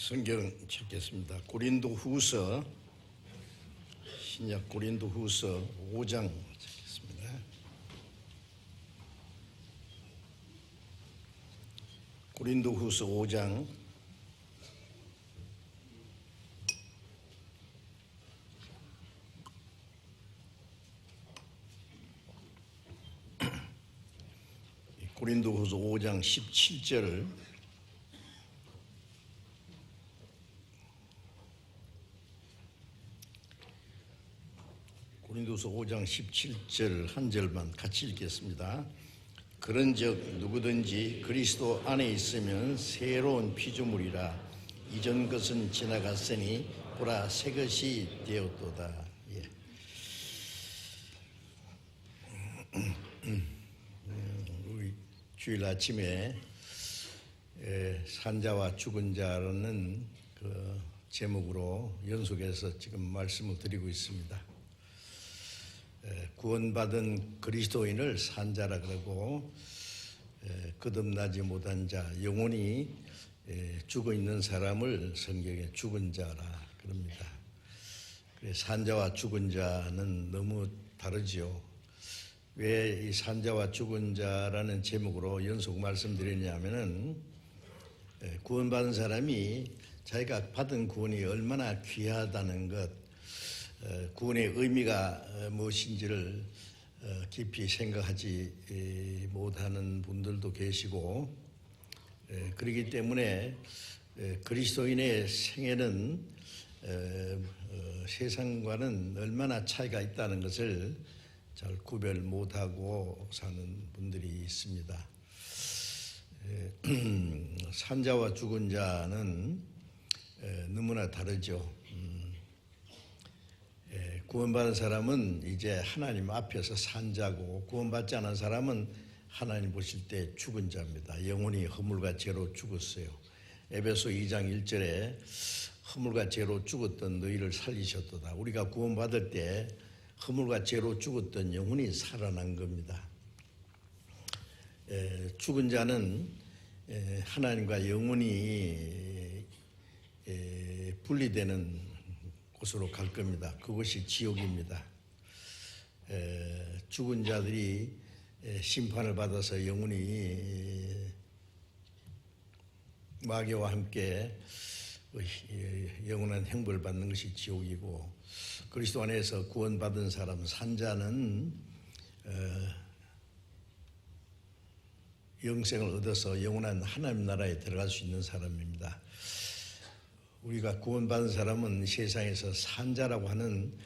성경 찾겠습니다. 고린도후서, 신약 고린도후서 5장 찾겠습니다. 고린도후서 5장 17절 고린도서 5장 17절 한 절만 같이 읽겠습니다. 그런즉 누구든지 그리스도 안에 있으면 새로운 피조물이라 이전 것은 지나갔으니 보라 새 것이 되었도다. 우리 주일 아침에 산자와 죽은 자라는 그 제목으로 연속해서 지금 말씀을 드리고 있습니다. 구원받은 그리스도인을 산자라 그러고 거듭나지 못한 자, 영혼이 죽어 있는 사람을 성경에 죽은 자라 그럽니다. 산자와 죽은 자는 너무 다르죠. 왜 이 산자와 죽은 자라는 제목으로 연속 말씀드렸냐면은 구원받은 사람이 자기가 받은 구원이 얼마나 귀하다는 것, 구원의 의미가 무엇인지를 깊이 생각하지 못하는 분들도 계시고, 그렇기 때문에 그리스도인의 생애는 세상과는 얼마나 차이가 있다는 것을 잘 구별 못하고 사는 분들이 있습니다. 산자와 죽은 자는 너무나 다르죠. 구원받은 사람은 이제 하나님 앞에서 산자고, 구원받지 않은 사람은 하나님 보실 때 죽은 자입니다. 영혼이 허물과 죄로 죽었어요. 에베소 2장 1절에 허물과 죄로 죽었던 너희를 살리셨도다. 우리가 구원받을 때 허물과 죄로 죽었던 영혼이 살아난 겁니다. 죽은 자는 하나님과 영혼이 분리되는 곳으로 갈 겁니다. 그것이 지옥입니다. 죽은 자들이 심판을 받아서 영혼이 마귀와 함께 영원한 형벌을 받는 것이 지옥이고, 그리스도 안에서 구원받은 사람, 산자는 영생을 얻어서 영원한 하나님 나라에 들어갈 수 있는 사람입니다. 우리가 구원받은 사람은 세상에서 산자라고 하는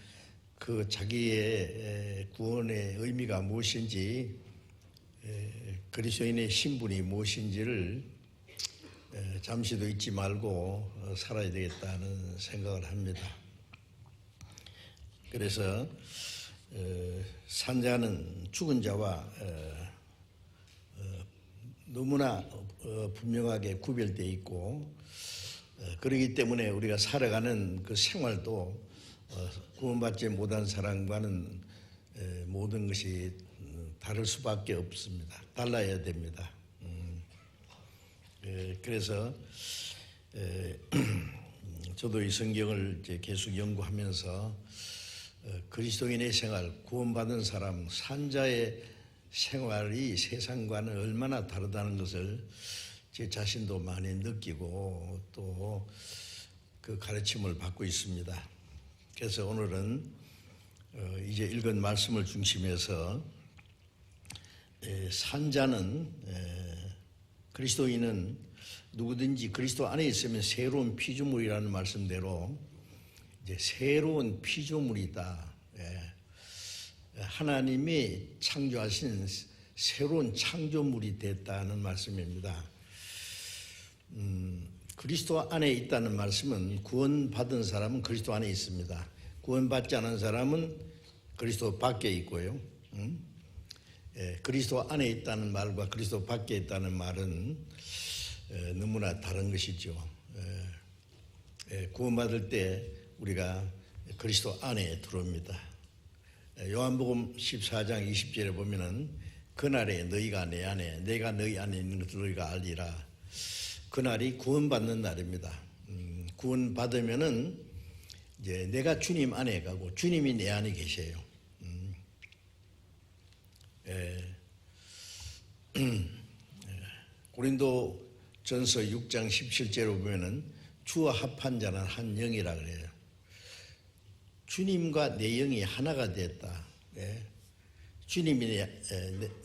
그 자기의 구원의 의미가 무엇인지, 그리스도인의 신분이 무엇인지를 잠시도 잊지 말고 살아야 되겠다는 생각을 합니다. 그래서 산자는 죽은 자와 너무나 분명하게 구별되어 있고, 그렇기 때문에 우리가 살아가는 그 생활도 구원받지 못한 사람과는 모든 것이 다를 수밖에 없습니다. 달라야 됩니다. 그래서 저도 이 성경을 이제 계속 연구하면서 그리스도인의 생활, 구원받은 사람, 산자의 생활이 세상과는 얼마나 다르다는 것을 제 자신도 많이 느끼고 또 그 가르침을 받고 있습니다. 그래서 오늘은 이제 읽은 말씀을 중심해서 산자는, 그리스도인은 누구든지 그리스도 안에 있으면 새로운 피조물이라는 말씀대로 이제 새로운 피조물이다. 하나님이 창조하신 새로운 창조물이 됐다는 말씀입니다. 그리스도 안에 있다는 말씀은 구원받은 사람은 그리스도 안에 있습니다. 구원받지 않은 사람은 그리스도 밖에 있고요. 그리스도 안에 있다는 말과 그리스도 밖에 있다는 말은 너무나 다른 것이죠. 구원받을 때 우리가 그리스도 안에 들어옵니다. 요한복음 14장 20절에 보면은 그날에 너희가 내 안에, 내가 너희 안에 있는 것을 너희가 알리라. 그날이 구원받는 날입니다. 구원 받으면은 이제 내가 주님 안에 가고 주님이 내 안에 계세요. 고린도전서 6장 17절로 보면은 주와 합한 자는 한 영이라 그래요. 주님과 내 영이 하나가 됐다. 주님이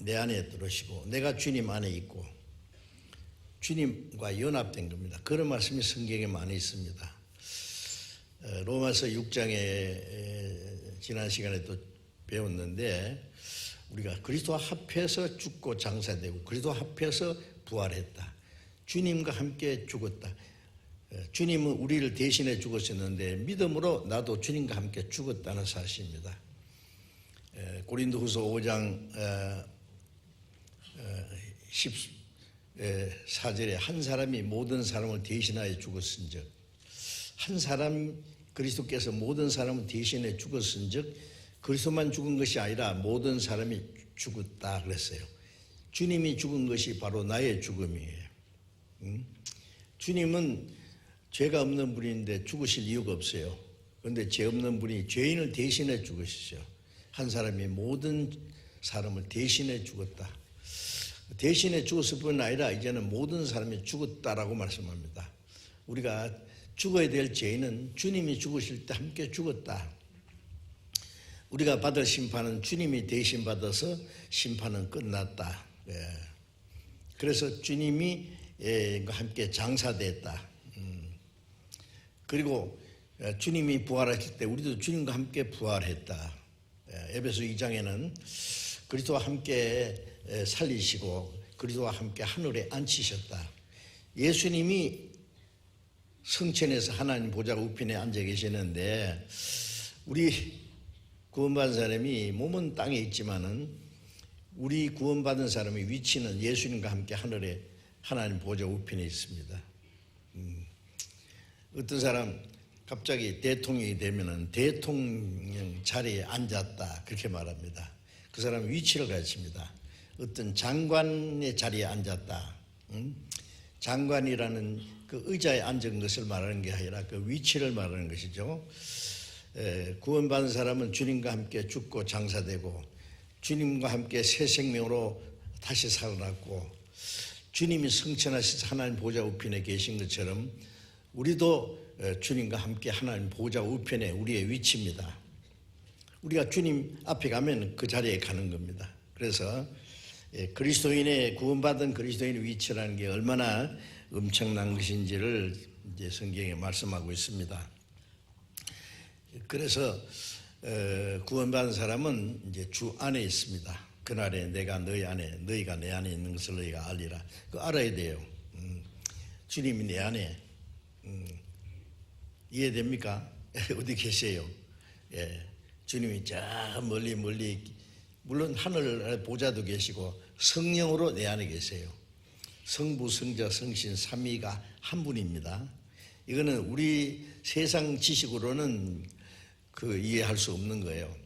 내 안에 들어오시고 내가 주님 안에 있고 주님과 연합된 겁니다. 그런 말씀이 성경에 많이 있습니다. 로마서 6장에 지난 시간에 또 배웠는데 우리가 그리스도와 합해서 죽고 장사되고 그리스도와 합해서 부활했다. 주님과 함께 죽었다. 주님은 우리를 대신해 죽으셨는데 믿음으로 나도 주님과 함께 죽었다는 사실입니다. 고린도후서 5장 14절에 한 사람이 모든 사람을 대신하여 죽었은즉 한 사람 그리스도께서 모든 사람을 대신해 죽었은즉 그리스도만 죽은 것이 아니라 모든 사람이 죽었다 그랬어요. 주님이 죽은 것이 바로 나의 죽음이에요. 주님은 죄가 없는 분인데 죽으실 이유가 없어요. 그런데 죄 없는 분이 죄인을 대신해 죽으시죠. 한 사람이 모든 사람을 대신해 죽었다. 대신해 죽었을 뿐 아니라 이제는 모든 사람이 죽었다라고 말씀합니다. 우리가 죽어야 될 죄인은 주님이 죽으실 때 함께 죽었다. 우리가 받을 심판은 주님이 대신 받아서 심판은 끝났다. 그래서 주님이 함께 장사됐다. 그리고 주님이 부활하실 때 우리도 주님과 함께 부활했다. 에베소 2장에는 그리스도와 함께 살리시고 그리스도와 함께 하늘에 앉히셨다. 예수님이 성천에서 하나님 보좌 우편에 앉아 계시는데 우리 구원받은 사람이 몸은 땅에 있지만은 우리 구원받은 사람의 위치는 예수님과 함께 하늘에 하나님 보좌 우편에 있습니다. 어떤 사람 갑자기 대통령이 되면은 대통령 자리에 앉았다 그렇게 말합니다. 그 사람 위치를 가르칩니다. 어떤 장관의 자리에 앉았다. 장관이라는 그 의자에 앉은 것을 말하는 게 아니라 그 위치를 말하는 것이죠. 구원받은 사람은 주님과 함께 죽고 장사되고 주님과 함께 새 생명으로 다시 살아났고 주님이 성천하셔서 하나님 보좌 우편에 계신 것처럼 우리도 주님과 함께 하나님 보좌 우편에 우리의 위치입니다. 우리가 주님 앞에 가면 그 자리에 가는 겁니다. 그래서 그리스도인의 구원받은 그리스도인의 위치라는 게 얼마나 엄청난 것인지를 이제 성경에 말씀하고 있습니다. 그래서 구원받은 사람은 이제 주 안에 있습니다. 그날에 내가 너희 안에 너희가 내 안에 있는 것을 너희가 알리라. 그거 알아야 돼요. 주님이 내 안에 이해됩니까? 어디 계세요? 주님이 저 멀리 물론 하늘 보좌도 계시고 성령으로 내 안에 계세요. 성부, 성자, 성신, 삼위가 한 분입니다. 이거는 우리 세상 지식으로는 이해할 수 없는 거예요.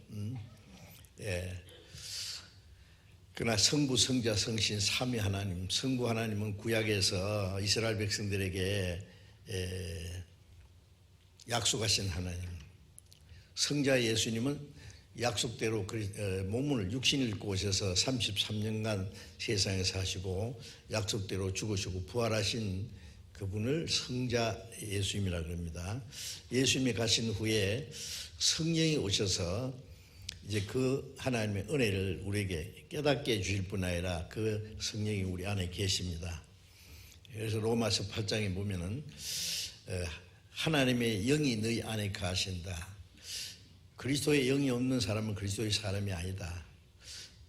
그러나 성부, 성자, 성신, 삼위 하나님, 성부 하나님은 구약에서 이스라엘 백성들에게 약속하신 하나님, 성자 예수님은 약속대로 몸을 육신을 입고 오셔서 33년간 세상에 사시고 약속대로 죽으시고 부활하신 그분을 성자 예수님이라고 합니다. 예수님이 가신 후에 성령이 오셔서 이제 그 하나님의 은혜를 우리에게 깨닫게 해주실 뿐 아니라 그 성령이 우리 안에 계십니다. 그래서 로마서 8장에 보면은 하나님의 영이 너희 안에 가신다. 그리스도의 영이 없는 사람은 그리스도의 사람이 아니다.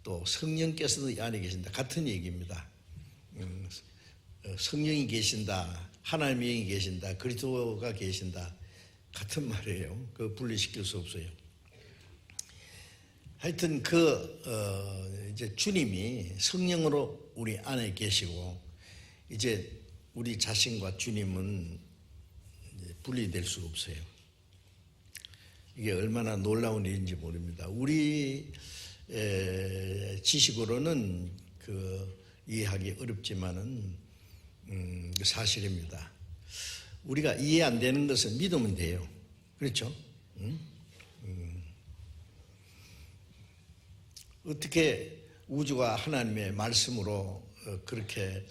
또 성령께서도 이 안에 계신다. 같은 얘기입니다. 성령이 계신다. 하나님의 영이 계신다. 그리스도가 계신다. 같은 말이에요. 그 분리시킬 수 없어요. 하여튼 이제 주님이 성령으로 우리 안에 계시고 이제 우리 자신과 주님은 분리될 수 없어요. 이게 얼마나 놀라운 일인지 모릅니다. 우리 지식으로는 이해하기 어렵지만은 사실입니다. 우리가 이해 안 되는 것은 믿으면 돼요. 그렇죠? 어떻게 우주가 하나님의 말씀으로 그렇게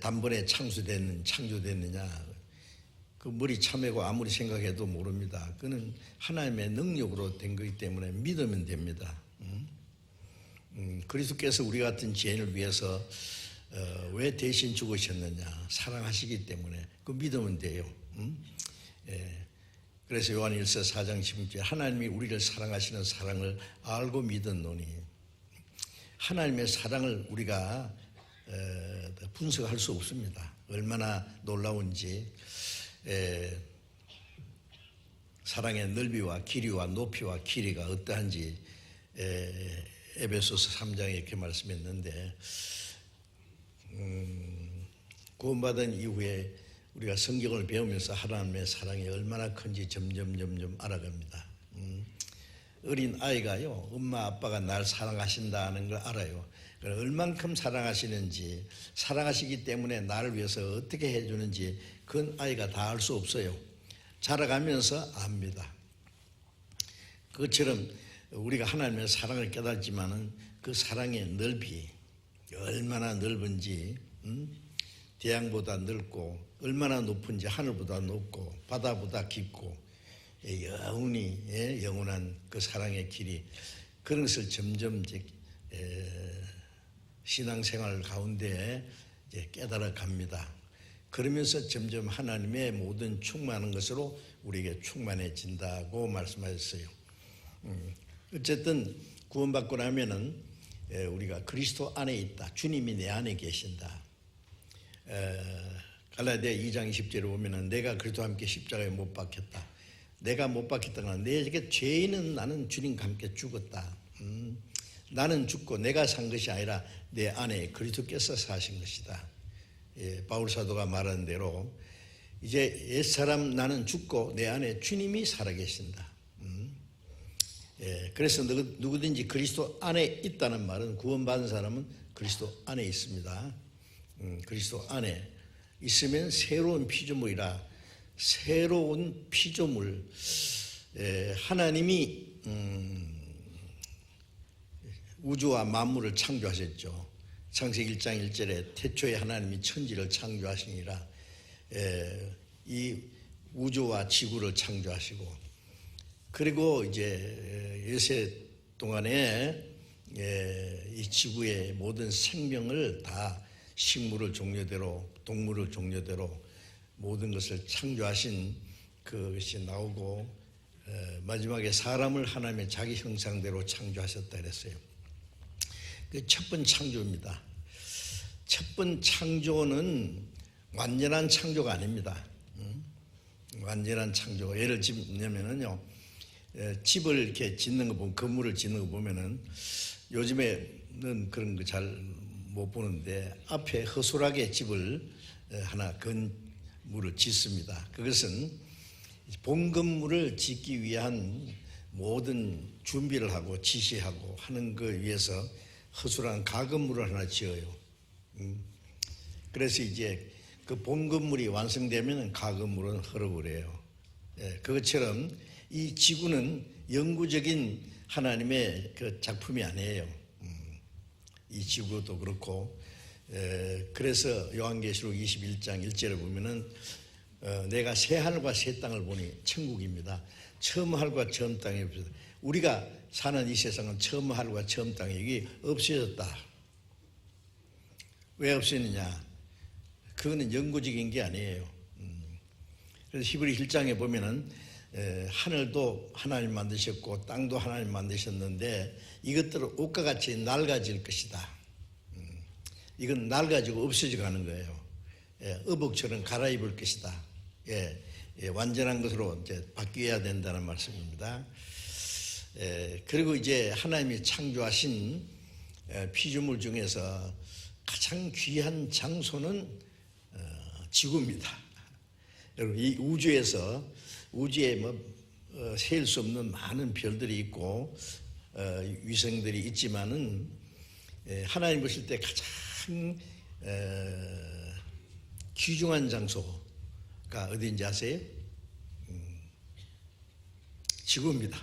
단번에 창조됐느냐? 그 머리 참외고 아무리 생각해도 모릅니다. 그는 하나님의 능력으로 된 거기 때문에 믿으면 됩니다. 그리스도께서 우리 같은 죄인을 위해서 왜 대신 죽으셨느냐? 사랑하시기 때문에 그 믿으면 돼요. 그래서 요한일서 4장 16절 하나님이 우리를 사랑하시는 사랑을 알고 믿었노니 하나님의 사랑을 우리가 분석할 수 없습니다. 얼마나 놀라운지 사랑의 넓이와 길이와 높이와 길이가 어떠한지 에베소서 3장에 이렇게 말씀했는데 구원받은 이후에 우리가 성경을 배우면서 하나님의 사랑이 얼마나 큰지 점점 알아갑니다. 어린 아이가요, 엄마 아빠가 날 사랑하신다는 걸 알아요. 얼만큼 사랑하시는지, 사랑하시기 때문에 나를 위해서 어떻게 해주는지 그건 아이가 다 알 수 없어요. 자라가면서 압니다. 그것처럼 우리가 하나님의 사랑을 깨닫지만은 그 사랑의 넓이 얼마나 넓은지, 대양보다 넓고 얼마나 높은지 하늘보다 높고 바다보다 깊고 영원한 그 사랑의 길이 그런 것을 점점 신앙생활 가운데 깨달아 갑니다. 그러면서 점점 하나님의 모든 충만한 것으로 우리에게 충만해진다고 말씀하셨어요. 어쨌든 구원받고 나면은 우리가 그리스도 안에 있다. 주님이 내 안에 계신다. 갈라디아 2장 20절에 보면은 내가 그리스도와 함께 십자가에 못 박혔다. 내가 못 박혔다가 내게 죄인은 나는 주님과 함께 죽었다. 나는 죽고 내가 산 것이 아니라 내 안에 그리스도께서 사신 것이다. 바울 사도가 말한 대로 이제 옛사람 나는 죽고 내 안에 주님이 살아계신다. 그래서 누구든지 그리스도 안에 있다는 말은 구원받은 사람은 그리스도 안에 있습니다. 그리스도 안에 있으면 새로운 피조물이라. 새로운 피조물, 하나님이 우주와 만물을 창조하셨죠. 창세기 1장 1절에 태초에 하나님이 천지를 창조하시니라. 이 우주와 지구를 창조하시고 그리고 이제 여세 동안에 이 지구의 모든 생명을 다 식물을 종류대로 동물을 종류대로 모든 것을 창조하신 그것이 나오고 마지막에 사람을 하나님의 자기 형상대로 창조하셨다 그랬어요. 그 첫 번 창조입니다. 첫 번 창조는 완전한 창조가 아닙니다. 완전한 창조. 예를 들면은요, 집을 이렇게 짓는 거 보면 건물을 짓는 거 보면은 요즘에는 그런 거 잘 못 보는데 앞에 허술하게 집을 하나 건물을 짓습니다. 그것은 본 건물을 짓기 위한 모든 준비를 하고 지시하고 하는 거 위해서 허술한 가건물을 하나 지어요. 그래서 이제 그 본 건물이 완성되면 가건물은 헐어버려요. 그것처럼 이 지구는 영구적인 하나님의 그 작품이 아니에요. 이 지구도 그렇고 그래서 요한계시록 21장 1절에 보면은 내가 새 하늘과 새 땅을 보니 천국입니다. 처음 하늘과 처음 땅이 없어졌다. 우리가 사는 이 세상은 처음 하늘과 처음 땅이 이게 없어졌다. 왜 없어졌느냐? 그거는 영구적인 게 아니에요. 그래서 히브리 1장에 보면은 하늘도 하나님 만드셨고 땅도 하나님 만드셨는데 이것들은 옷과 같이 낡아질 것이다. 이건 낡아지고 없어져 가는 거예요. 의복처럼 갈아입을 것이다. 완전한 것으로 이제 바뀌어야 된다는 말씀입니다. 그리고 이제 하나님이 창조하신 피조물 중에서 가장 귀한 장소는 지구입니다. 여러분 이 우주에 셀 수 없는 많은 별들이 있고 위성들이 있지만은 하나님 보실 때 가장 귀중한 장소가 어딘지 아세요? 지구입니다.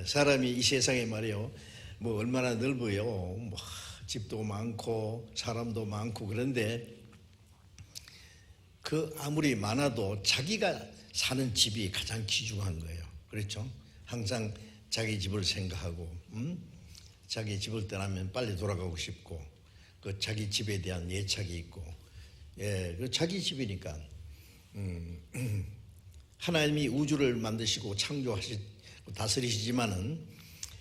사람이 이 세상에 말이요, 뭐 얼마나 넓어요. 뭐 집도 많고 사람도 많고, 그런데 그 아무리 많아도 자기가 사는 집이 가장 귀중한 거예요. 그렇죠? 항상 자기 집을 생각하고, 자기 집을 떠나면 빨리 돌아가고 싶고, 그 자기 집에 대한 애착이 있고, 그 자기 집이니까. 하나님이 우주를 만드시고 창조하시고 다스리시지만은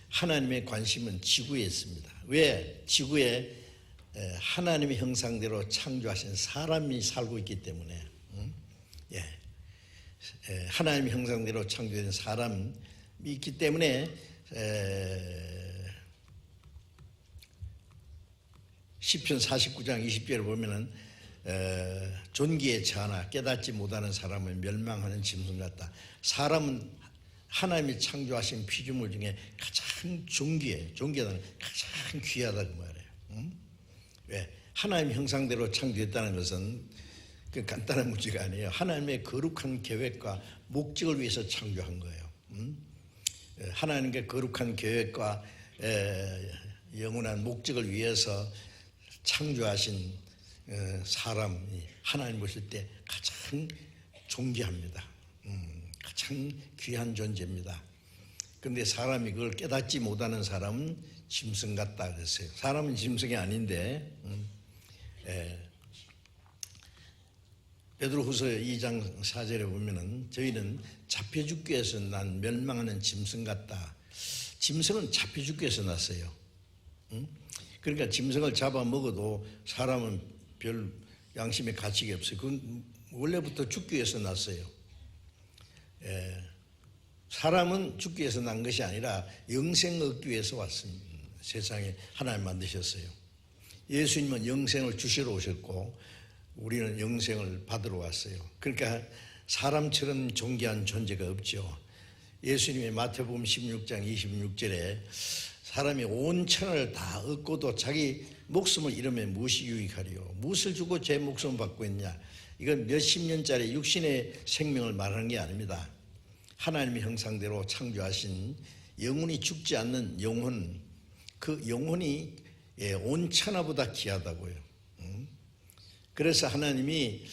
하나님의 관심은 지구에 있습니다. 왜? 지구에 하나님의 형상대로 창조하신 사람이 살고 있기 때문에, 하나님의 형상대로 창조된 사람이 있기 때문에 시편 49장 20절을 보면은 존귀에 처하나 깨닫지 못하는 사람은 멸망하는 짐승 같다. 사람은 하나님이 창조하신 피조물 중에 가장 존귀하다는, 가장 귀하다고 말해요. 왜? 하나님 형상대로 창조했다는 것은 그 간단한 문제가 아니에요. 하나님의 거룩한 계획과 목적을 위해서 창조한 거예요. 하나님의 거룩한 계획과 영원한 목적을 위해서 창조하신 사람이 하나님 보실 때 가장 존귀합니다. 가장 귀한 존재입니다. 그런데 사람이 그걸 깨닫지 못하는 사람은 짐승 같다 그랬어요. 사람은 짐승이 아닌데, 베드로후서 2장 4절에 보면은 저희는 잡혀 죽기 위해서 난 멸망하는 짐승 같다. 짐승은 잡혀 죽기 위해서 났어요. 그러니까 짐승을 잡아 먹어도 사람은 별 양심의 가치가 없어요. 그건 원래부터 죽기 위해서 났어요. 사람은 죽기 위해서 난 것이 아니라 영생을 얻기 위해서 왔습니다. 세상에 하나님 만드셨어요. 예수님은 영생을 주시러 오셨고 우리는 영생을 받으러 왔어요. 그러니까 사람처럼 존귀한 존재가 없죠. 예수님의 마태복음 16장 26절에 사람이 온 천하를 다 얻고도 자기 목숨을 잃으면 무엇이 유익하리요? 무엇을 주고 제 목숨을 받고 있냐? 이건 몇십 년짜리 육신의 생명을 말하는 게 아닙니다. 하나님의 형상대로 창조하신 영원히 죽지 않는 영혼, 그 영혼이 온 천하보다 귀하다고요. 그래서 하나님이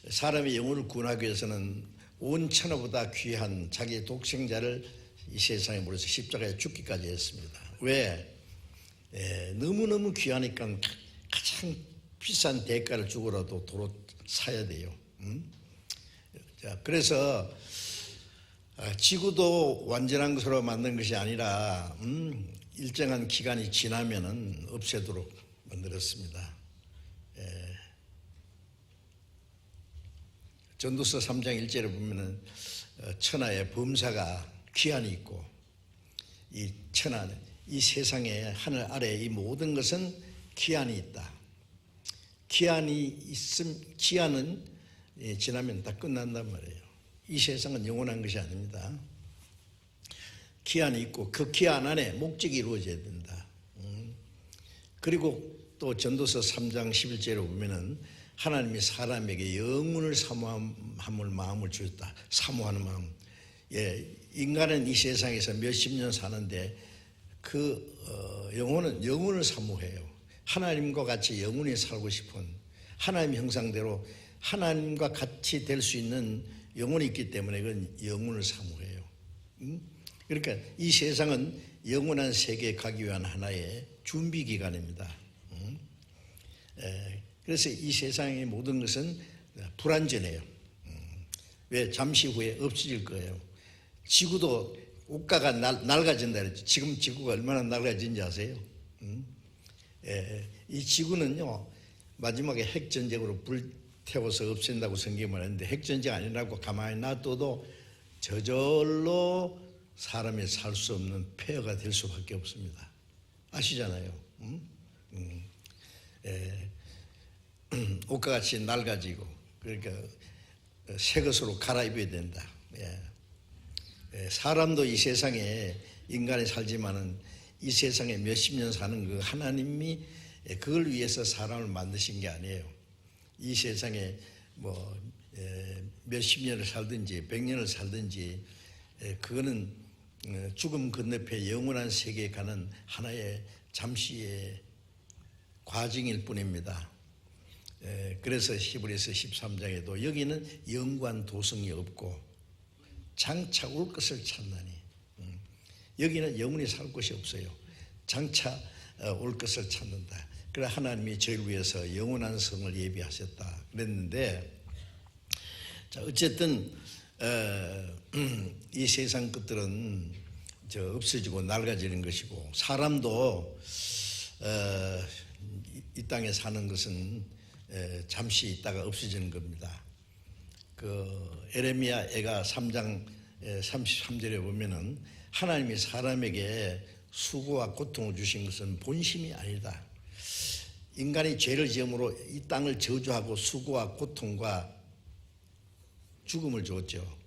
사람의 영혼을 구원하기 위해서는 온 천하보다 귀한 자기의 독생자를 이 세상에 보내서 십자가에 죽기까지 했습니다. 왜? 너무너무 귀하니까 가장 비싼 대가를 주고라도 도로 사야 돼요. 자, 그래서 지구도 완전한 것으로 만든 것이 아니라 일정한 기간이 지나면은 없애도록 만들었습니다. 전도서 3장 1절에 보면은 천하에 범사가 기한이 있고 이 천하, 이 세상에 하늘 아래 이 모든 것은 기한이 있다. 기한은 지나면 다 끝난단 말이에요. 이 세상은 영원한 것이 아닙니다. 기한이 있고 그 기한 안에 목적이 이루어져야 된다. 그리고 또 전도서 3장 11절에 보면은 하나님이 사람에게 영혼을 사모함을 마음을 주셨다. 사모하는 마음. 인간은 이 세상에서 몇십 년 사는데 그 영혼은 영혼을 사모해요. 하나님과 같이 영원히 살고 싶은 하나님 형상대로 하나님과 같이 될 수 있는 영혼이 있기 때문에 그건 영혼을 사모해요. 그러니까 이 세상은 영원한 세계에 가기 위한 하나의 준비 기간입니다. 그래서 이 세상의 모든 것은 불완전해요. 왜? 잠시 후에 없어질 거예요. 지구도 옷가가 낡아진다 그랬죠. 지금 지구가 얼마나 낡아진지 아세요? 이 지구는요 마지막에 핵전쟁으로 불태워서 없앤다고 성경이 말하는데 핵전쟁 아니라고 가만히 놔둬도 저절로 사람이 살 수 없는 폐허가 될 수밖에 없습니다. 아시잖아요. 옷과 같이 낡아지고 그러니까 새 것으로 갈아입어야 된다. 사람도 이 세상에 인간이 살지만은 이 세상에 몇십 년 사는 그 하나님이 그걸 위해서 사람을 만드신 게 아니에요. 이 세상에 뭐 몇십 년을 살든지 100년을 살든지 그거는 죽음 건너편 영원한 세계에 가는 하나의 잠시의 과정일 뿐입니다. 그래서 히브리서 13장에도 여기는 영관 도성이 없고 장차 올 것을 찾나니, 여기는 영원히 살 곳이 없어요. 장차 올 것을 찾는다. 그래 하나님이 저희를 위해서 영원한 성을 예비하셨다 그랬는데, 자 어쨌든 이 세상 것들은 없어지고 낡아지는 것이고, 사람도 이 땅에 사는 것은 잠시 있다가 없어지는 겁니다. 그 에레미야 애가 3장 33절에 보면은 하나님이 사람에게 수고와 고통을 주신 것은 본심이 아니다. 인간이 죄를 지음으로 이 땅을 저주하고 수고와 고통과 죽음을 줬죠.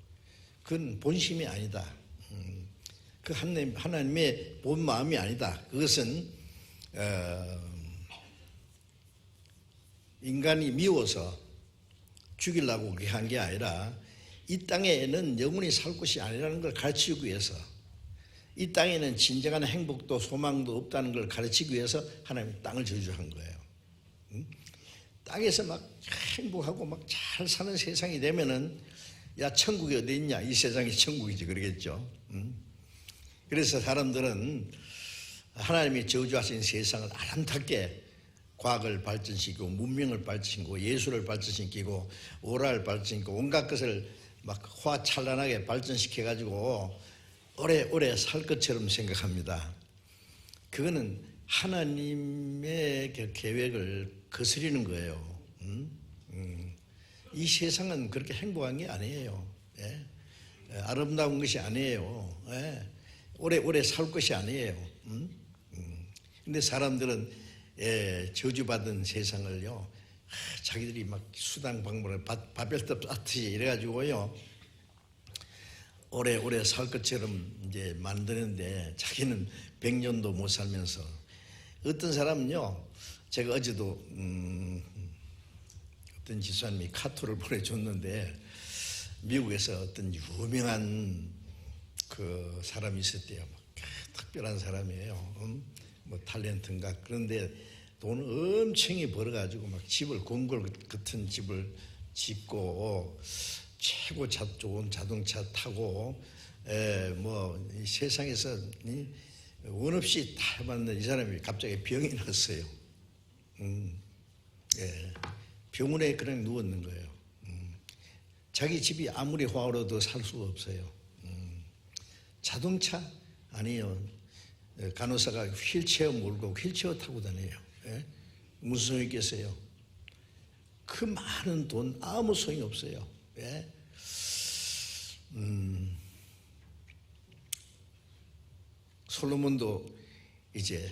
그건 본심이 아니다. 그 하나님의 본 마음이 아니다. 그것은 인간이 미워서 죽이려고 그렇게 한 게 아니라 이 땅에는 영원히 살 곳이 아니라는 걸 가르치기 위해서, 이 땅에는 진정한 행복도 소망도 없다는 걸 가르치기 위해서 하나님이 땅을 저주한 거예요. 땅에서 막 행복하고 막 잘 사는 세상이 되면은 야 천국이 어디 있냐, 이 세상이 천국이지 그러겠죠. 그래서 사람들은 하나님이 저주하신 세상을 아름답게 과학을 발전시키고 문명을 발전시키고 예술을 발전시키고 오라를 발전시키고 온갖 것을 막 화찬란하게 발전시켜 가지고 오래 살 것처럼 생각합니다. 그거는 하나님의 계획을 거스리는 거예요. 이 세상은 그렇게 행복한 게 아니에요. 아름다운 것이 아니에요. 오래 살 것이 아니에요. 근데 사람들은 저주받은 세상을요, 자기들이 막 수당 방법을 바벨탑 쌓듯이 이래가지고요, 오래 살 것처럼 이제 만드는데 자기는 100년도 못 살면서, 어떤 사람은요, 제가 어제도 어떤 지사님이 카톡을 보내줬는데, 미국에서 어떤 유명한 그 사람이 있었대요. 특별한 사람이에요. 뭐 탤런트인가. 그런데 돈을 엄청이 벌어가지고 막 집을 궁궐 같은 집을 짓고 최고 좋은 자동차 타고 뭐 이 세상에서 원 없이 다 해봤는데 이 사람이 갑자기 병이 났어요. 병원에 그냥 누웠는 거예요. 자기 집이 아무리 화려해도 살 수가 없어요. 자동차 아니에요. 간호사가 휠체어 몰고 휠체어 타고 다녀요. 무슨 소용이 있겠어요? 그 많은 돈 아무 소용이 없어요. 솔로몬도 이제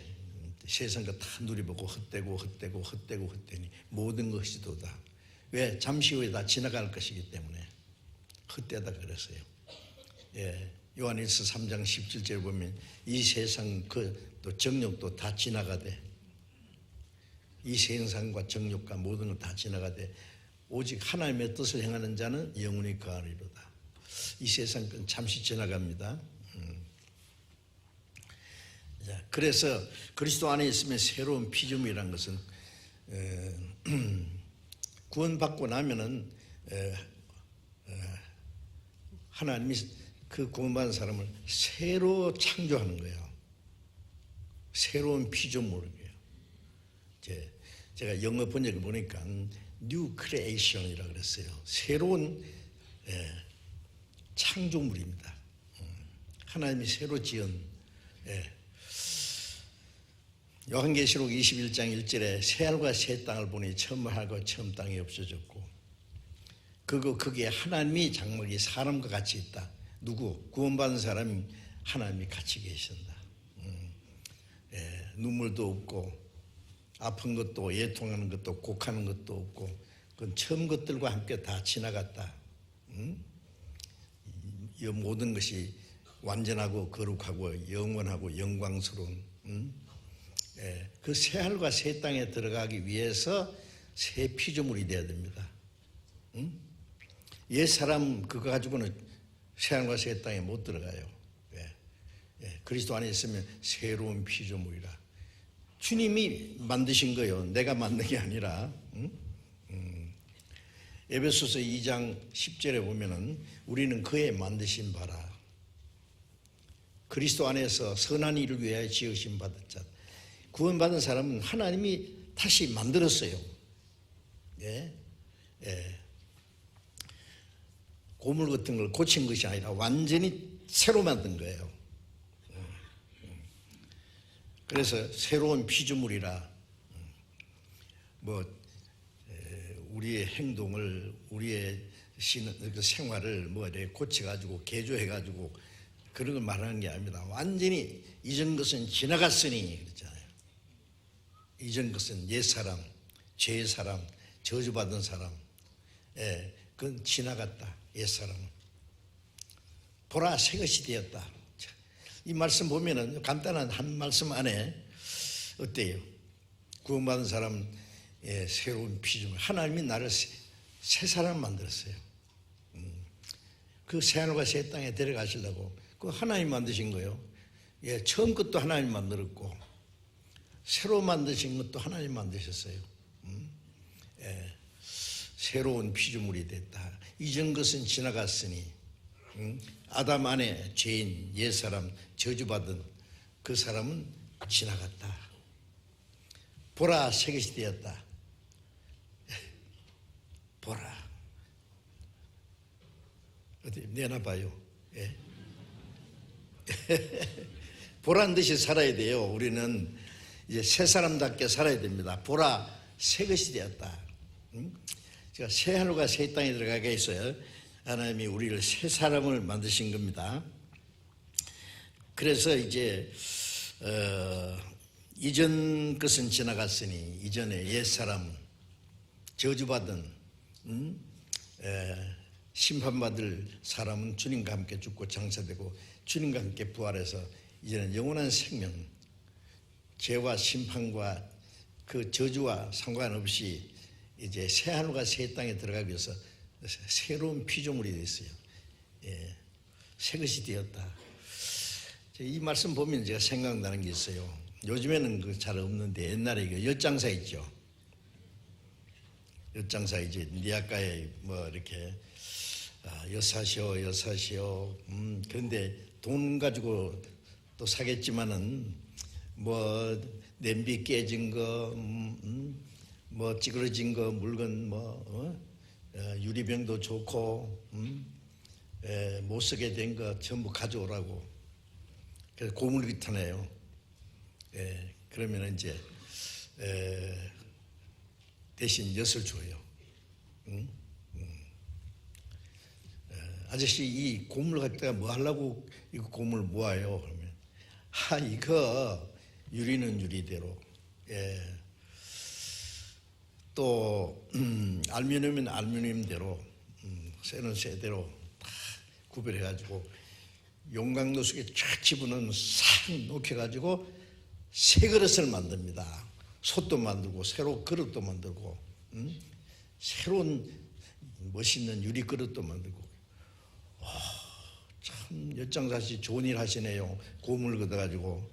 세상 거 다 누리보고 헛되니 모든 것이 도다. 왜? 잠시 후에 다 지나갈 것이기 때문에 헛되다 그랬어요. 요한일서 3장 17절 보면 이 세상 또 정욕도 다 지나가되, 이 세상과 정욕과 모든 것 다 지나가되 오직 하나님의 뜻을 행하는 자는 영원히 거하리로다. 이 세상 건 잠시 지나갑니다. 그래서 그리스도 안에 있으면 새로운 피조물이라는 것은 구원받고 나면은 하나님이 그 구원받은 사람을 새로 창조하는 거예요. 새로운 피조물이에요. 제가 영어 번역을 보니까 New Creation이라고 그랬어요. 새로운 창조물입니다. 하나님이 새로 지은. 요한계시록 21장 1절에 새하늘과 새 땅을 보니 처음 하늘과 처음 땅이 없어졌고 거기에 하나님이 장막이 사람과 같이 있다. 누구? 구원받은 사람이 하나님이 같이 계신다. 눈물도 없고 아픈 것도 애통하는 것도 곡하는 것도 없고 그건 처음 것들과 함께 다 지나갔다. 이 모든 것이 완전하고 거룩하고 영원하고 영광스러운 그 새하늘과 새 땅에 들어가기 위해서 새 피조물이 되어야 됩니다. 옛 사람 그거 가지고는 새하늘과 새 땅에 못 들어가요. 그리스도 안에 있으면 새로운 피조물이라. 주님이 만드신 거예요. 내가 만든 게 아니라. 에베소서 2장 10절에 보면은 우리는 그의 만드신 바라. 그리스도 안에서 선한 일을 위하여 지으신 받은 자. 구원받은 사람은 하나님이 다시 만들었어요. 고물 같은 걸 고친 것이 아니라 완전히 새로 만든 거예요. 그래서 새로운 피조물이라. 우리의 행동을, 우리의 생활을 이렇게 고쳐가지고 개조해가지고 그런 걸 말하는 게 아닙니다. 완전히 이전 것은 지나갔으니 그랬잖아요. 이전 것은 옛사람, 죄의 사람, 저주받은 사람, 그건 지나갔다. 옛사람은 보라 새 것이 되었다. 이 말씀 보면은 간단한 한 말씀 안에 어때요? 구원받은 사람 새로운 피조물. 하나님이 나를 새 사람 만들었어요. 그 새하늘과 새 땅에 데려가시려고 그 하나님 만드신 거예요. 처음 것도 하나님 만들었고 새로 만드신 것도 하나님 만드셨어요. 새로운 피조물이 됐다. 이전 것은 지나갔으니 아담 안에 죄인 옛사람 저주받은 그 사람은 지나갔다. 보라 새 것이 되었다. 보라. 어디 내놔봐요. 보란 듯이 살아야 돼요. 우리는 이제 새 사람답게 살아야 됩니다. 보라 새 것이 되었다. 제가 새 하늘과 새 땅에 들어가게 했어요. 하나님이 우리를 새 사람을 만드신 겁니다. 그래서 이제 이전 것은 지나갔으니 이전에 옛사람 저주받은 심판받을 사람은 주님과 함께 죽고 장사되고 주님과 함께 부활해서 이제는 영원한 생명, 죄와 심판과 그 저주와 상관없이 이제 새 하늘과 새 땅에 들어가기 위해서 새로운 피조물이 됐어요. 새 것이 되었다. 이 말씀 보면 제가 생각나는 게 있어요. 요즘에는 그 잘 없는데 옛날에 그 엿장사 있죠. 엿장사 이제 니아가에 이렇게 엿사시오. 그런데 돈 가지고 또 사겠지만은 냄비 깨진 거, 찌그러진 거 물건 유리병도 좋고 못 쓰게 된 거 전부 가져오라고. 그래서 고물 비탄해요. 그러면 이제 대신 엿을 줘요. 아저씨 이 고물 갖다가 뭐 하려고 이거 고물 모아요? 그러면 이거 유리는 유리대로, 또 알루미늄은 알루미늄대로, 쇠는 쇠대로 다 구별해가지고 용광로 속에 쫙 집어넣으면 싹 녹여가지고 새 그릇을 만듭니다. 솥도 만들고 새로 그릇도 만들고 새로운 멋있는 유리 그릇도 만들고. 참 엿장사씨 좋은 일 하시네요. 고물 걷어가지고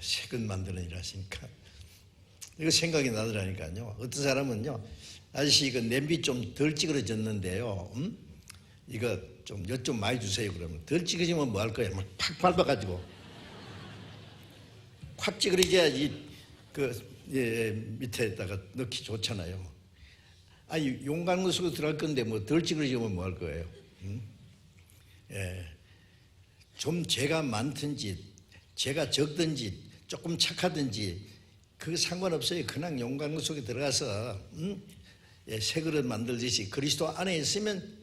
새 것 만드는 일 하시니까 이거 생각이 나더라니까요. 어떤 사람은요, 아저씨 이거 냄비 좀 덜 찌그러졌는데요, 이거 좀 엿 좀 많이 주세요. 그러면 덜 찌그러지면 뭐 할 거예요? 막 팍 밟아가지고 콱 찌그러져야지 밑에다가 넣기 좋잖아요. 용광로 속에 들어갈 건데 뭐 덜 찌그러지면 뭐 할 거예요? 좀 죄가 많든지 죄가 적든지 조금 착하든지 그 상관없어요. 그냥 용광로 속에 들어가서 새 그릇 만들듯이 그리스도 안에 있으면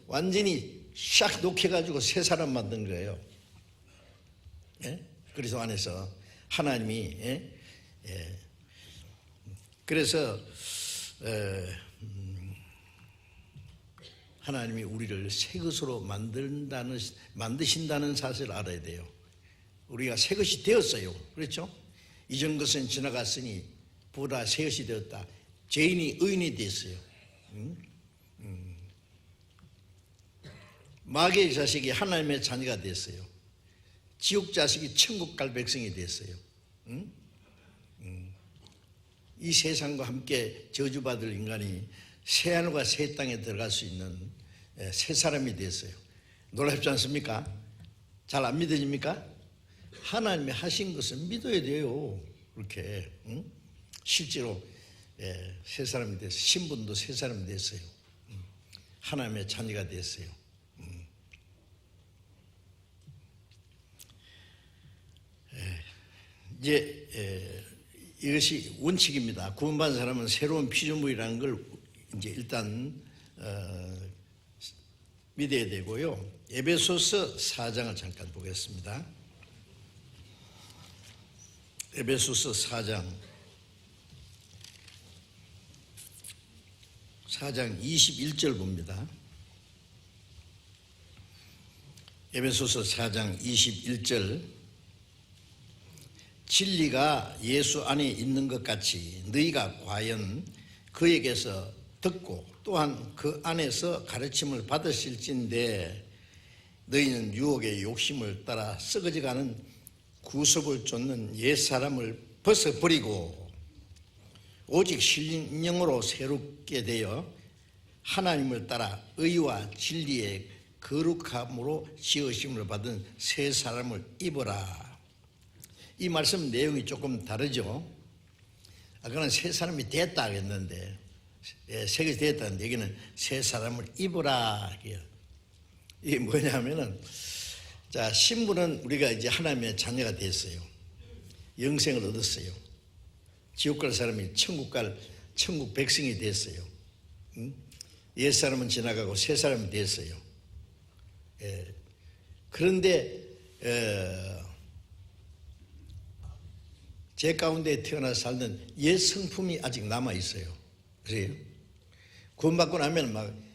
완전히 샥 녹여가지고 새 사람 만든 거예요. 그리스도 안에서 하나님이. 그래서 하나님이 우리를 새 것으로 만드신다는 사실을 알아야 돼요. 우리가 새 것이 되었어요. 그렇죠? 이전 것은 지나갔으니 보라 새 것이 되었다. 죄인이 의인이 됐어요. 마귀의 자식이 하나님의 자녀가 됐어요. 지옥 자식이 천국 갈 백성이 됐어요. 이 세상과 함께 저주받을 인간이 새하늘과 새 땅에 들어갈 수 있는 새 사람이 됐어요. 놀랍지 않습니까? 잘 안 믿어집니까? 하나님이 하신 것을 믿어야 돼요. 그렇게 실제로 새 사람이 됐어요. 신분도 새 사람이 됐어요. 하나님의 자녀가 됐어요. 이제 이것이 원칙입니다. 구원받은 사람은 새로운 피조물이라는 걸 이제 일단 믿어야 되고요. 에베소서 4장을 잠깐 보겠습니다. 에베소서 4장 21절 봅니다. 에베소서 4장 21절 진리가 예수 안에 있는 것 같이 너희가 과연 그에게서 듣고 또한 그 안에서 가르침을 받으실진데 너희는 유혹의 욕심을 따라 썩어져가는 구습을 쫓는 옛사람을 벗어버리고 오직 신령으로 새롭게 되어 하나님을 따라 의와 진리의 거룩함으로 지으심을 받은 새 사람을 입어라. 이 말씀 내용이 조금 다르죠. 아까는 새 사람이 됐다 했는데 새것이 됐다는 얘기는 새 사람을 입어라. 이게 뭐냐면은 자, 신부는 우리가 이제 하나님의 자녀가 됐어요. 영생을 얻었어요. 지옥 갈 사람이 천국 백성이 됐어요. 옛 사람은 지나가고 새 사람이 됐어요. 그런데 제 가운데 태어나서 살던 옛 성품이 아직 남아 있어요. 그래요? 구원받고 나면 막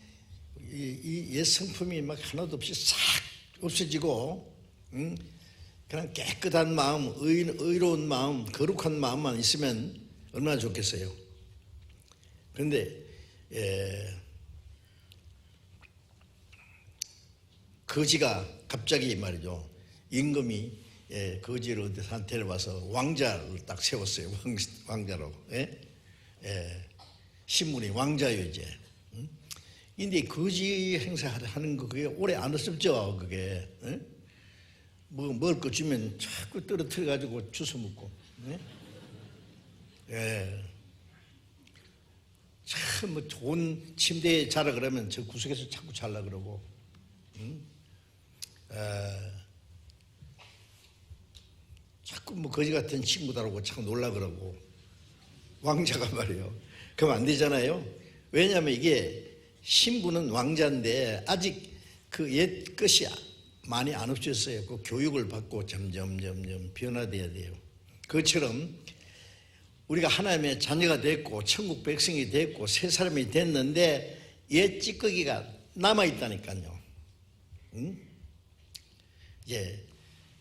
이 옛 성품이 막 하나도 없이 싹 없어지고, 그냥 깨끗한 마음, 의로운 마음, 거룩한 마음만 있으면 얼마나 좋겠어요. 그런데 거지가 갑자기 말이죠, 임금이 거지를 어디서 데려와서 왕자를 딱 세웠어요. 왕자로. 신분이 왕자예요 이제. 근데 거지 행사하는 거 그게 오래 안 했었죠. 그게 뭐 먹을 거 주면 자꾸 떨어뜨려 가지고 주워 먹고. 참 뭐 좋은 침대에 자라 그러면 저 구석에서 자꾸 잘라 그러고. 자꾸 뭐 거지 같은 친구들하고 자꾸 놀라 그러고. 왕자가 말이에요. 그러면 안 되잖아요. 왜냐하면 이게 신부는 왕자인데 아직 그 옛 것이 많이 안 없어졌어요. 그 교육을 받고 점점 변화돼야 돼요. 그것처럼 우리가 하나님의 자녀가 됐고 천국 백성이 됐고 새 사람이 됐는데 옛 찌꺼기가 남아 있다니까요.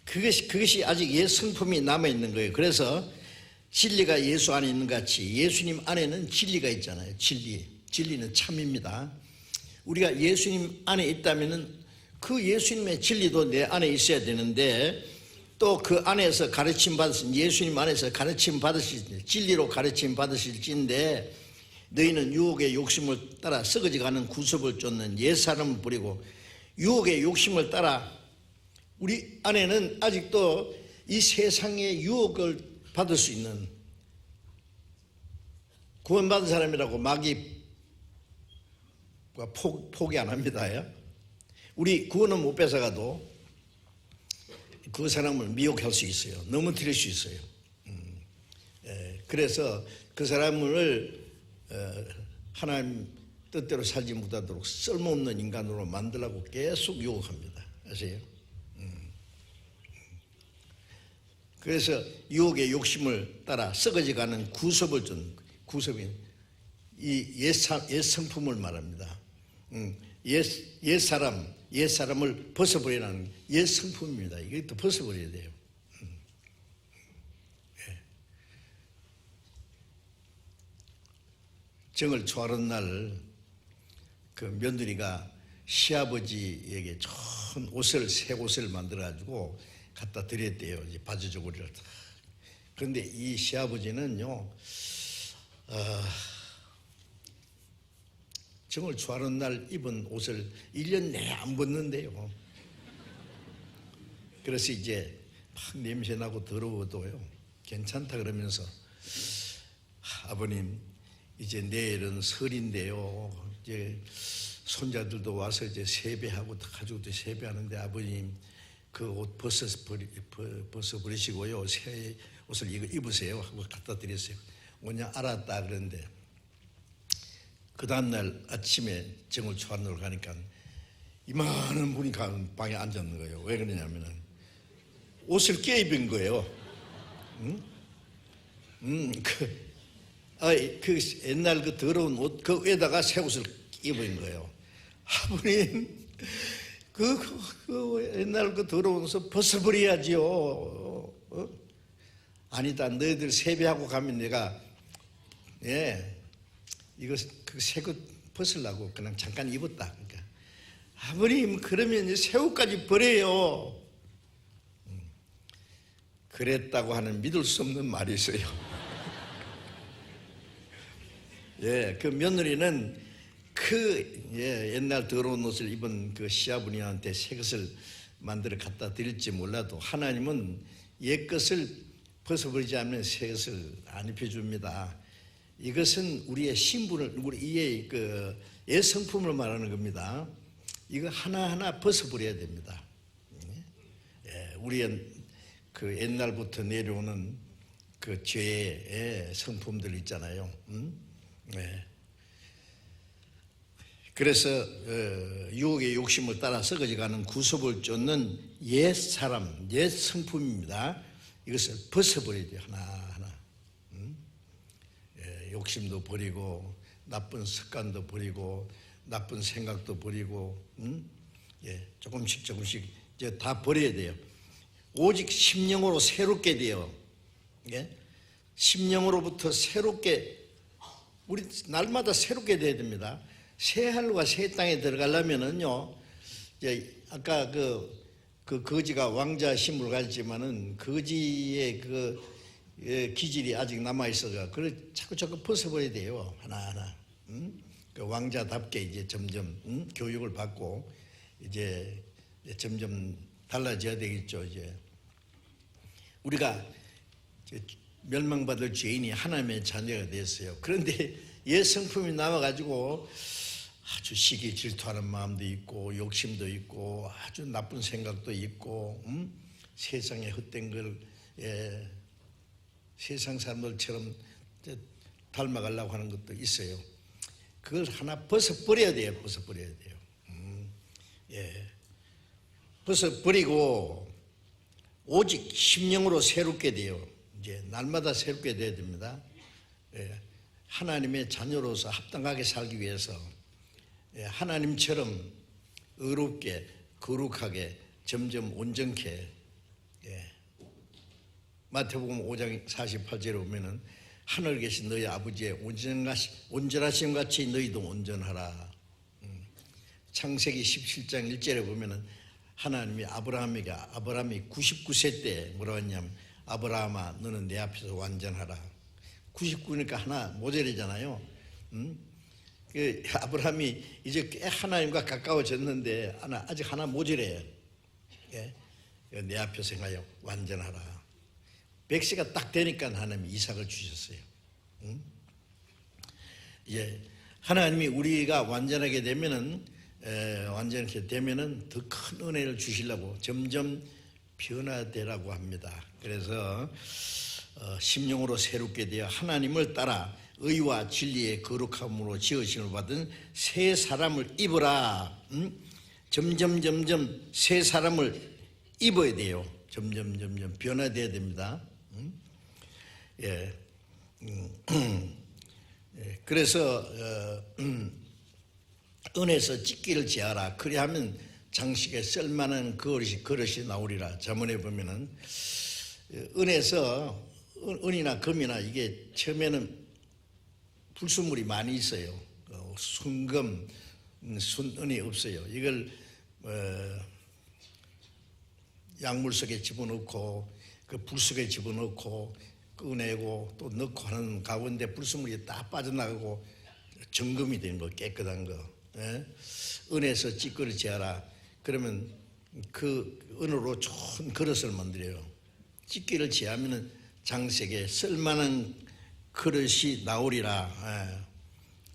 그것이 아직 옛 성품이 남아 있는 거예요. 그래서 진리가 예수 안에 있는 것 같이 예수님 안에는 진리가 있잖아요. 진리는 참입니다. 우리가 예수님 안에 있다면은 그 예수님의 진리도 내 안에 있어야 되는데 또 그 안에서 가르침 받으신 예수님 안에서 가르침 받으실 진리로 가르침 받으실진데 너희는 유혹의 욕심을 따라 썩어져가는 구습을 쫓는 옛사람을 버리고 유혹의 욕심을 따라 우리 안에는 아직도 이 세상의 유혹을 받을 수 있는 구원받은 사람이라고 마귀 포기 안 합니다. 우리 구원은 못 뺏어가도 그 사람을 미혹할 수 있어요. 넘어뜨릴 수 있어요. 그래서 그 사람을 하나님 뜻대로 살지 못하도록 쓸모없는 인간으로 만들라고 계속 유혹합니다. 아세요? 그래서 유혹의 욕심을 따라 썩어져가는 구습을 준 구습인 이 옛 성품을 말합니다. 옛사람을 벗어버리라는 옛 성품입니다. 이것도 벗어버려야 돼요. 정을 초하는 날 그 며느리가 시아버지에게 좋은 옷을, 새 옷을 만들어 가지고 갖다 드렸대요. 이제 바지 저고리를. 그런데 이 시아버지는요, 정을 초하는 날 입은 옷을 1년 내내 안 벗는데요. 그래서 이제 막 냄새나고 더러워도요, 괜찮다 그러면서, 아버님, 이제 내일은 설인데요. 이제 손자들도 와서 이제 세배하고 가족도 세배하는데 아버님 그 옷 벗어버리시고요. 새 옷을 이거 입으세요 하고 갖다 드렸어요. 뭐냐 알았다 그런데 그 다음날 아침에 정을 초하러 가니까 이만한 분이 방에 앉았는 거예요. 왜 그러냐면은 옷을 껴입은 거예요. 그 옛날 그 더러운 옷 그 위에다가 새 옷을 입은 거예요. 아버님 그 옛날 그 더러운 옷을 벗어버려야지요. 아니다, 너희들 세배하고 가면 내가 이거 그 새 옷 벗으려고 그냥 잠깐 입었다. 그러니까 아버님 그러면 이제 새 옷까지 버려요. 그랬다고 하는 믿을 수 없는 말이 있어요. 그 며느리는 옛날 더러운 옷을 입은 그 시아버님한테 새 것을 만들어 갖다 드릴지 몰라도 하나님은 옛 것을 벗어버리지 않으면 새 것을 안 입혀줍니다. 이것은 우리의 신분을, 우리의 그 옛 성품을 말하는 겁니다. 이거 하나하나 벗어버려야 됩니다. 우리의 그 옛날부터 내려오는 그 죄의 성품들 있잖아요. 그래서 유혹의 욕심을 따라 썩어져가는 구습을 쫓는 옛 사람, 옛 성품입니다. 이것을 벗어버려야 돼요. 하나하나. 욕심도 버리고 나쁜 습관도 버리고 나쁜 생각도 버리고 조금씩 이제 다 버려야 돼요. 오직 심령으로 새롭게 돼요. 심령으로부터 새롭게 우리 날마다 새롭게 돼야 됩니다. 새 하늘과 새 땅에 들어가려면은요, 아까 그 거지가 왕자 힘을 가졌지만은 거지의 그 기질이 아직 남아 있어서 그걸 자꾸 벗어버려야 돼요. 하나하나. 그 왕자답게 이제 점점 교육을 받고 이제 점점 달라져야 되겠죠. 이제 우리가 멸망받을 죄인이 하나님의 자녀가 됐어요. 그런데 옛 성품이 남아가지고 아주 시기 질투하는 마음도 있고 욕심도 있고 아주 나쁜 생각도 있고 세상에 헛된 걸 세상 사람들처럼 닮아가려고 하는 것도 있어요. 그걸 하나 벗어버려야 돼요. 벗어버려야 돼요. 벗어버리고 오직 심령으로 새롭게 돼요. 이제 날마다 새롭게 돼야 됩니다. 하나님의 자녀로서 합당하게 살기 위해서 하나님처럼 의롭게 거룩하게 점점 온전케 마태복음 5장 48절에 보면은 하늘에 계신 너희 아버지의 온전하심 같이 너희도 온전하라. 창세기 17장 1절에 보면은 하나님이 아브라함이 99세 때 뭐라고 했냐면 아브라함아 너는 내 앞에서 완전하라. 99니까 하나 모자라잖아요. 아브라함이 이제 꽤 하나님과 가까워졌는데 아직 하나 모자라요. 내 앞에서 행하여 완전하라. 100세가 딱 되니까 하나님이 이삭을 주셨어요. 하나님이 우리가 완전하게 되면은 더 큰 은혜를 주시려고 점점 변화되라고 합니다. 그래서 심령으로 새롭게 되어 하나님을 따라 의와 진리의 거룩함으로 지으심을 받은 새 사람을 입으라. 점점 새 사람을 입어야 돼요. 점점 변화돼야 됩니다. 그래서 은에서 찢기를 제하라. 그리하면 장식에 쓸만한 그릇이 나오리라. 자문에 보면은 은에서 은이나 금이나 이게 처음에는 불순물이 많이 있어요. 순금, 순은이 없어요. 이걸 약물 속에 집어넣고 그 불 속에 집어넣고 꺼내고 또 넣고 하는 가운데 불순물이 다 빠져나가고 정금이 되는 거, 깨끗한 거. 예? 은에서 찌꺼를 재하라. 그러면 그 은으로 좋은 그릇을 만들어요. 찌꺼를 재하면 장색에 쓸만한 그릇이 나오리라. 예.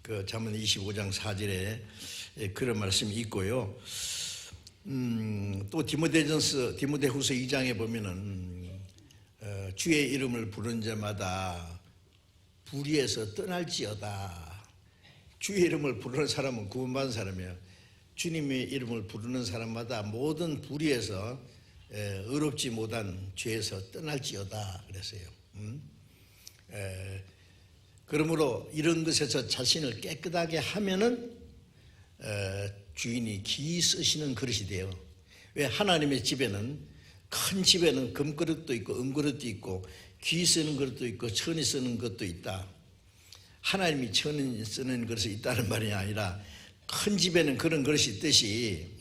그 잠언 25장 4절에 그런 말씀이 있고요. 또 디모데후서 2장에 보면은 주의 이름을 부르는 자마다 불의에서 떠날지어다. 주의 이름을 부르는 사람은 구원받은 사람이에요. 주님의 이름을 부르는 사람마다 모든 불의에서 의롭지 못한 죄에서 떠날지어다 그랬어요. 그러므로 이런 것에서 자신을 깨끗하게 하면은 주인이 귀히 쓰시는 그릇이 돼요. 왜? 하나님의 집에는, 큰 집에는 금그릇도 있고 은그릇도 있고 귀히 쓰는 그릇도 있고 천이 쓰는 것도 있다. 하나님이 천이 쓰는 그릇이 있다는 말이 아니라 큰 집에는 그런 그릇이 있듯이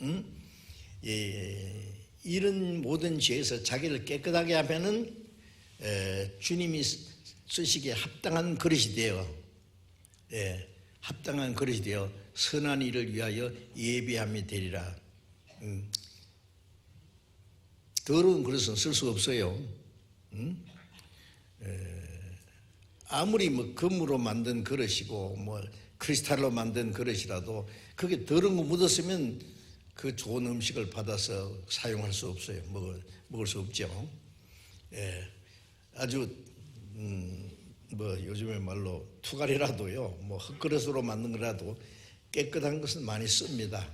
이런 모든 죄에서 자기를 깨끗하게 하면은 주님이 쓰시기에 합당한 그릇이 돼요. 합당한 그릇이 되어 선한 일을 위하여 예비함이 되리라. 더러운 그릇은 쓸 수 없어요. 아무리 뭐 금으로 만든 그릇이고 뭐 크리스탈로 만든 그릇이라도 그게 더러운 거 묻었으면 그 좋은 음식을 받아서 사용할 수 없어요. 먹을 수 없죠. 아주 뭐 요즘의 말로 투갈이라도요, 뭐 흙그릇으로 만든 거라도 깨끗한 것은 많이 씁니다.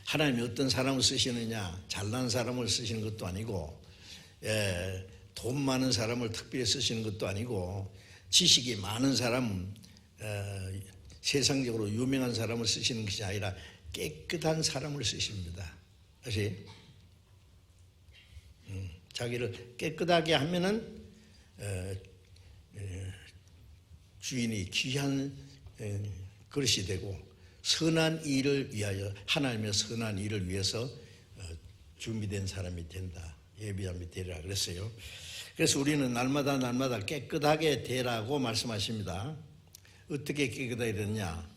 하나님이 어떤 사람을 쓰시느냐, 잘난 사람을 쓰시는 것도 아니고, 돈 많은 사람을 특별히 쓰시는 것도 아니고, 지식이 많은 사람, 세상적으로 유명한 사람을 쓰시는 것이 아니라 깨끗한 사람을 쓰십니다. 다시 자기를 깨끗하게 하면은 주인이 귀한 그릇이 되고 선한 일을 위하여, 하나님의 선한 일을 위해서 준비된 사람이 된다. 예비함이 되리라 그랬어요. 그래서 우리는 날마다 깨끗하게 되라고 말씀하십니다. 어떻게 깨끗하게 되느냐?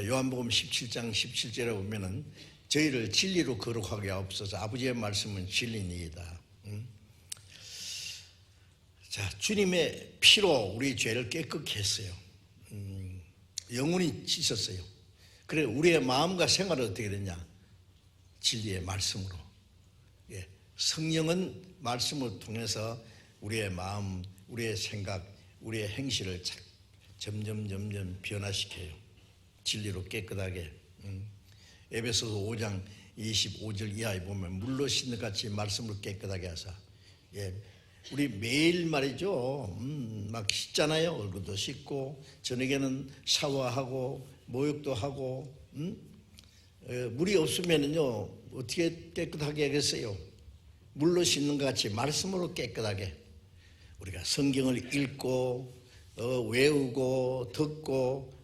요한복음 17장 17절에 보면은 저희를 진리로 거룩하게 하옵소서. 아버지의 말씀은 진리니이다. 자, 주님의 피로 우리 죄를 깨끗게 했어요. 영혼이 씻었어요. 그래 우리의 마음과 생활은 어떻게 되냐? 진리의 말씀으로. 성령은 말씀을 통해서 우리의 마음, 우리의 생각, 우리의 행실을 점점 변화시켜요. 진리로 깨끗하게. 에베소서 5장 25절 이하에 보면 물로 씻는 같이 말씀을 깨끗하게 하사. 우리 매일 말이죠. 막 씻잖아요. 얼굴도 씻고 저녁에는 샤워하고 목욕도 하고. 물이 없으면은요 어떻게 깨끗하게 하겠어요? 물로 씻는 것 같이 말씀으로 깨끗하게 우리가 성경을 읽고 외우고 듣고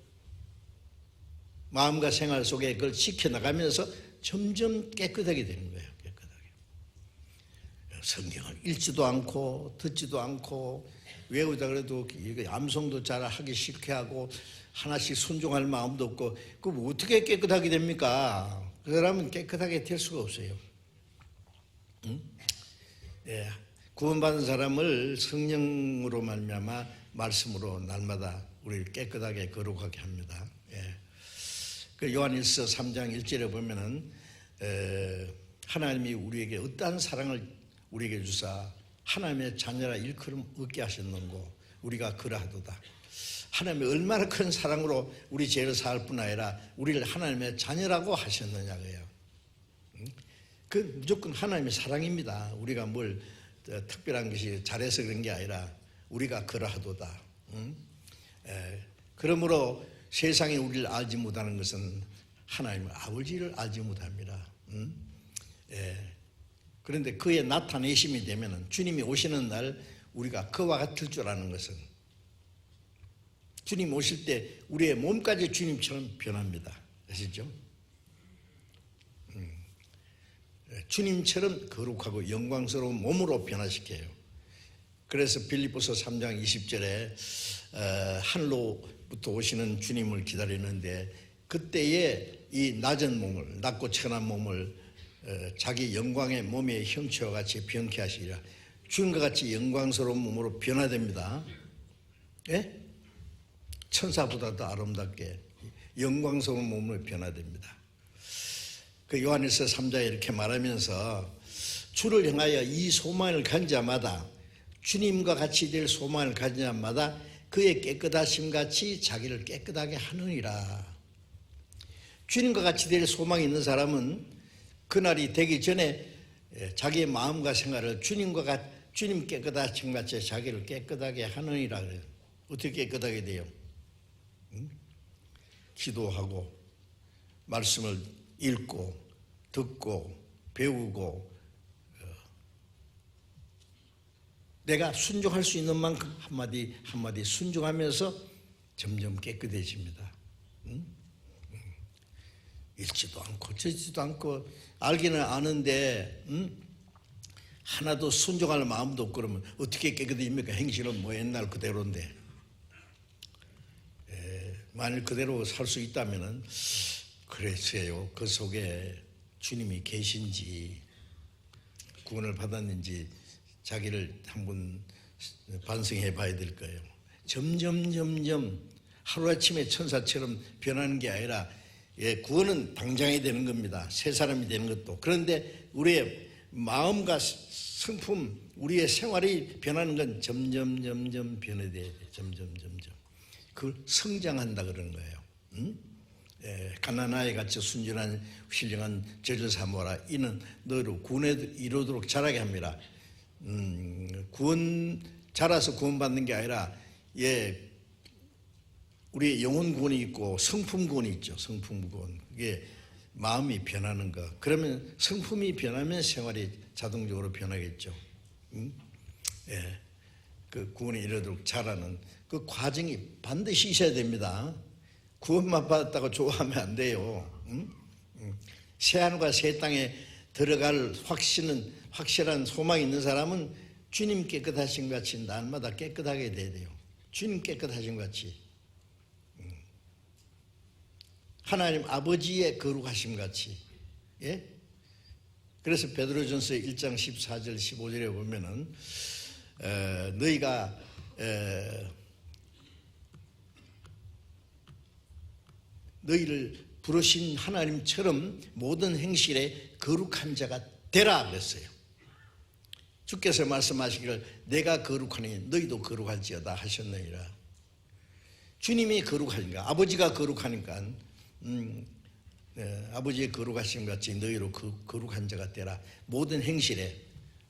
마음과 생활 속에 그걸 지켜나가면서 점점 깨끗하게 되는 거예요. 깨끗하게. 성경을 읽지도 않고 듣지도 않고 외우다 그래도 암송도 잘 하기 싫게 하고 하나씩 순종할 마음도 없고 그럼 어떻게 깨끗하게 됩니까? 그 사람은 깨끗하게 될 수가 없어요. 구원받은 사람을 성령으로 말미암아 말씀으로 날마다 우리를 깨끗하게 거룩하게 합니다. 그 요한일서 3장 1절에 보면은 하나님이 우리에게 어떠한 사랑을 우리에게 주사 하나님의 자녀라 일컬음 얻게 하셨는고 우리가 그러하도다. 하나님이 얼마나 큰 사랑으로 우리 죄를 사할 뿐 아니라 우리를 하나님의 자녀라고 하셨느냐고요. 그 무조건 하나님의 사랑입니다. 우리가 뭘 특별한 것이 잘해서 그런 게 아니라 우리가 그러하도다. 그러므로 세상이 우리를 알지 못하는 것은 하나님의 아버지를 알지 못합니다. 그런데 그의 나타내심이 되면 주님이 오시는 날 우리가 그와 같을 줄 아는 것은 주님 오실 때 우리의 몸까지 주님처럼 변합니다. 아시죠? 주님처럼 거룩하고 영광스러운 몸으로 변화시켜요. 그래서 빌립보서 3장 20절에 하늘로부터 오시는 주님을 기다리는데 그때에 이 낮은 몸을, 낮고 천한 몸을 자기 영광의 몸의 형체와 같이 변케 하시리라. 주님과 같이 영광스러운 몸으로 변화됩니다. 예? 천사보다도 아름답게 영광스러운 몸으로 변화됩니다. 그 요한일서 3장에 이렇게 말하면서 주를 향하여 이 소망을 가진 자마다, 주님과 같이 될 소망을 가진 자마다 그의 깨끗하심 같이 자기를 깨끗하게 하느니라. 주님과 같이 될 소망이 있는 사람은 그날이 되기 전에 자기의 마음과 생활을 주님 깨끗하심 같이 자기를 깨끗하게 하느니라 그래요. 어떻게 깨끗하게 돼요? 기도하고 말씀을 읽고 듣고 배우고 내가 순종할 수 있는 만큼 한마디 한마디 순종하면서 점점 깨끗해집니다. 읽지도 않고 듣지도 않고 알기는 아는데 하나도 순종할 마음도 없고 그러면 어떻게 깨끗해집니까? 행실은 뭐 옛날 그대로인데. 만일 그대로 살 수 있다면 그랬어요. 그 속에 주님이 계신지 구원을 받았는지 자기를 한번 반성해 봐야 될 거예요. 점점 하루아침에 천사처럼 변하는 게 아니라 구원은 당장이 되는 겁니다. 새 사람이 되는 것도. 그런데 우리의 마음과 성품, 우리의 생활이 변하는 건 점점 변해야 돼. 점점. 그걸 성장한다 그러는 거예요. 가나나에 같이 순전한 신령한 제자 삼으라. 이는 너로 구원에 이르도록 자라게 합니다. 자라서 구원받는 게 아니라 우리의 영혼 구원이 있고 성품 구원이 있죠. 성품 구원. 그게 마음이 변하는 거. 그러면 성품이 변하면 생활이 자동적으로 변하겠죠. 그 구원에 이르도록 자라는 그 과정이 반드시 있어야 됩니다. 구원만 받았다고 좋아하면 안 돼요. 새하늘과 새 땅에 들어갈 확실한 소망이 있는 사람은 주님 깨끗하신 같이 날마다 깨끗하게 돼야 돼요. 주님 깨끗하신 같이. 하나님 아버지의 거룩하심 같이. 예? 그래서 베드로전서 1장 14절 15절에 보면은 너희가 너희를 부르신 하나님처럼 모든 행실에 거룩한 자가 되라 그랬어요. 주께서 말씀하시기를 내가 거룩하니 너희도 거룩할지어다 하셨느니라. 주님이 거룩하니까, 아버지가 거룩하니까 아버지의 거룩하심 같이 너희로 거룩한 자가 되라. 모든 행실에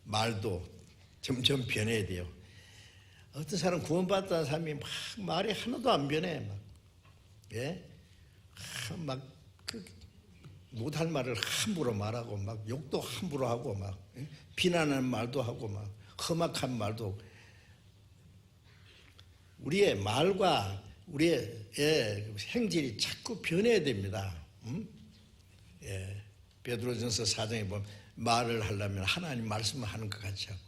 말도 점점 변해야 돼요. 어떤 사람 구원받았다는 사람이 막 말이 하나도 안 변해. 못할 말을 함부로 말하고 막 욕도 함부로 하고 막 비난하는 말도 하고 막 험악한 말도. 우리의 말과 우리의 행질이 자꾸 변해야 됩니다. 베드로전서 4장에 보면 말을 하려면 하나님 말씀을 하는 것 같이 하고,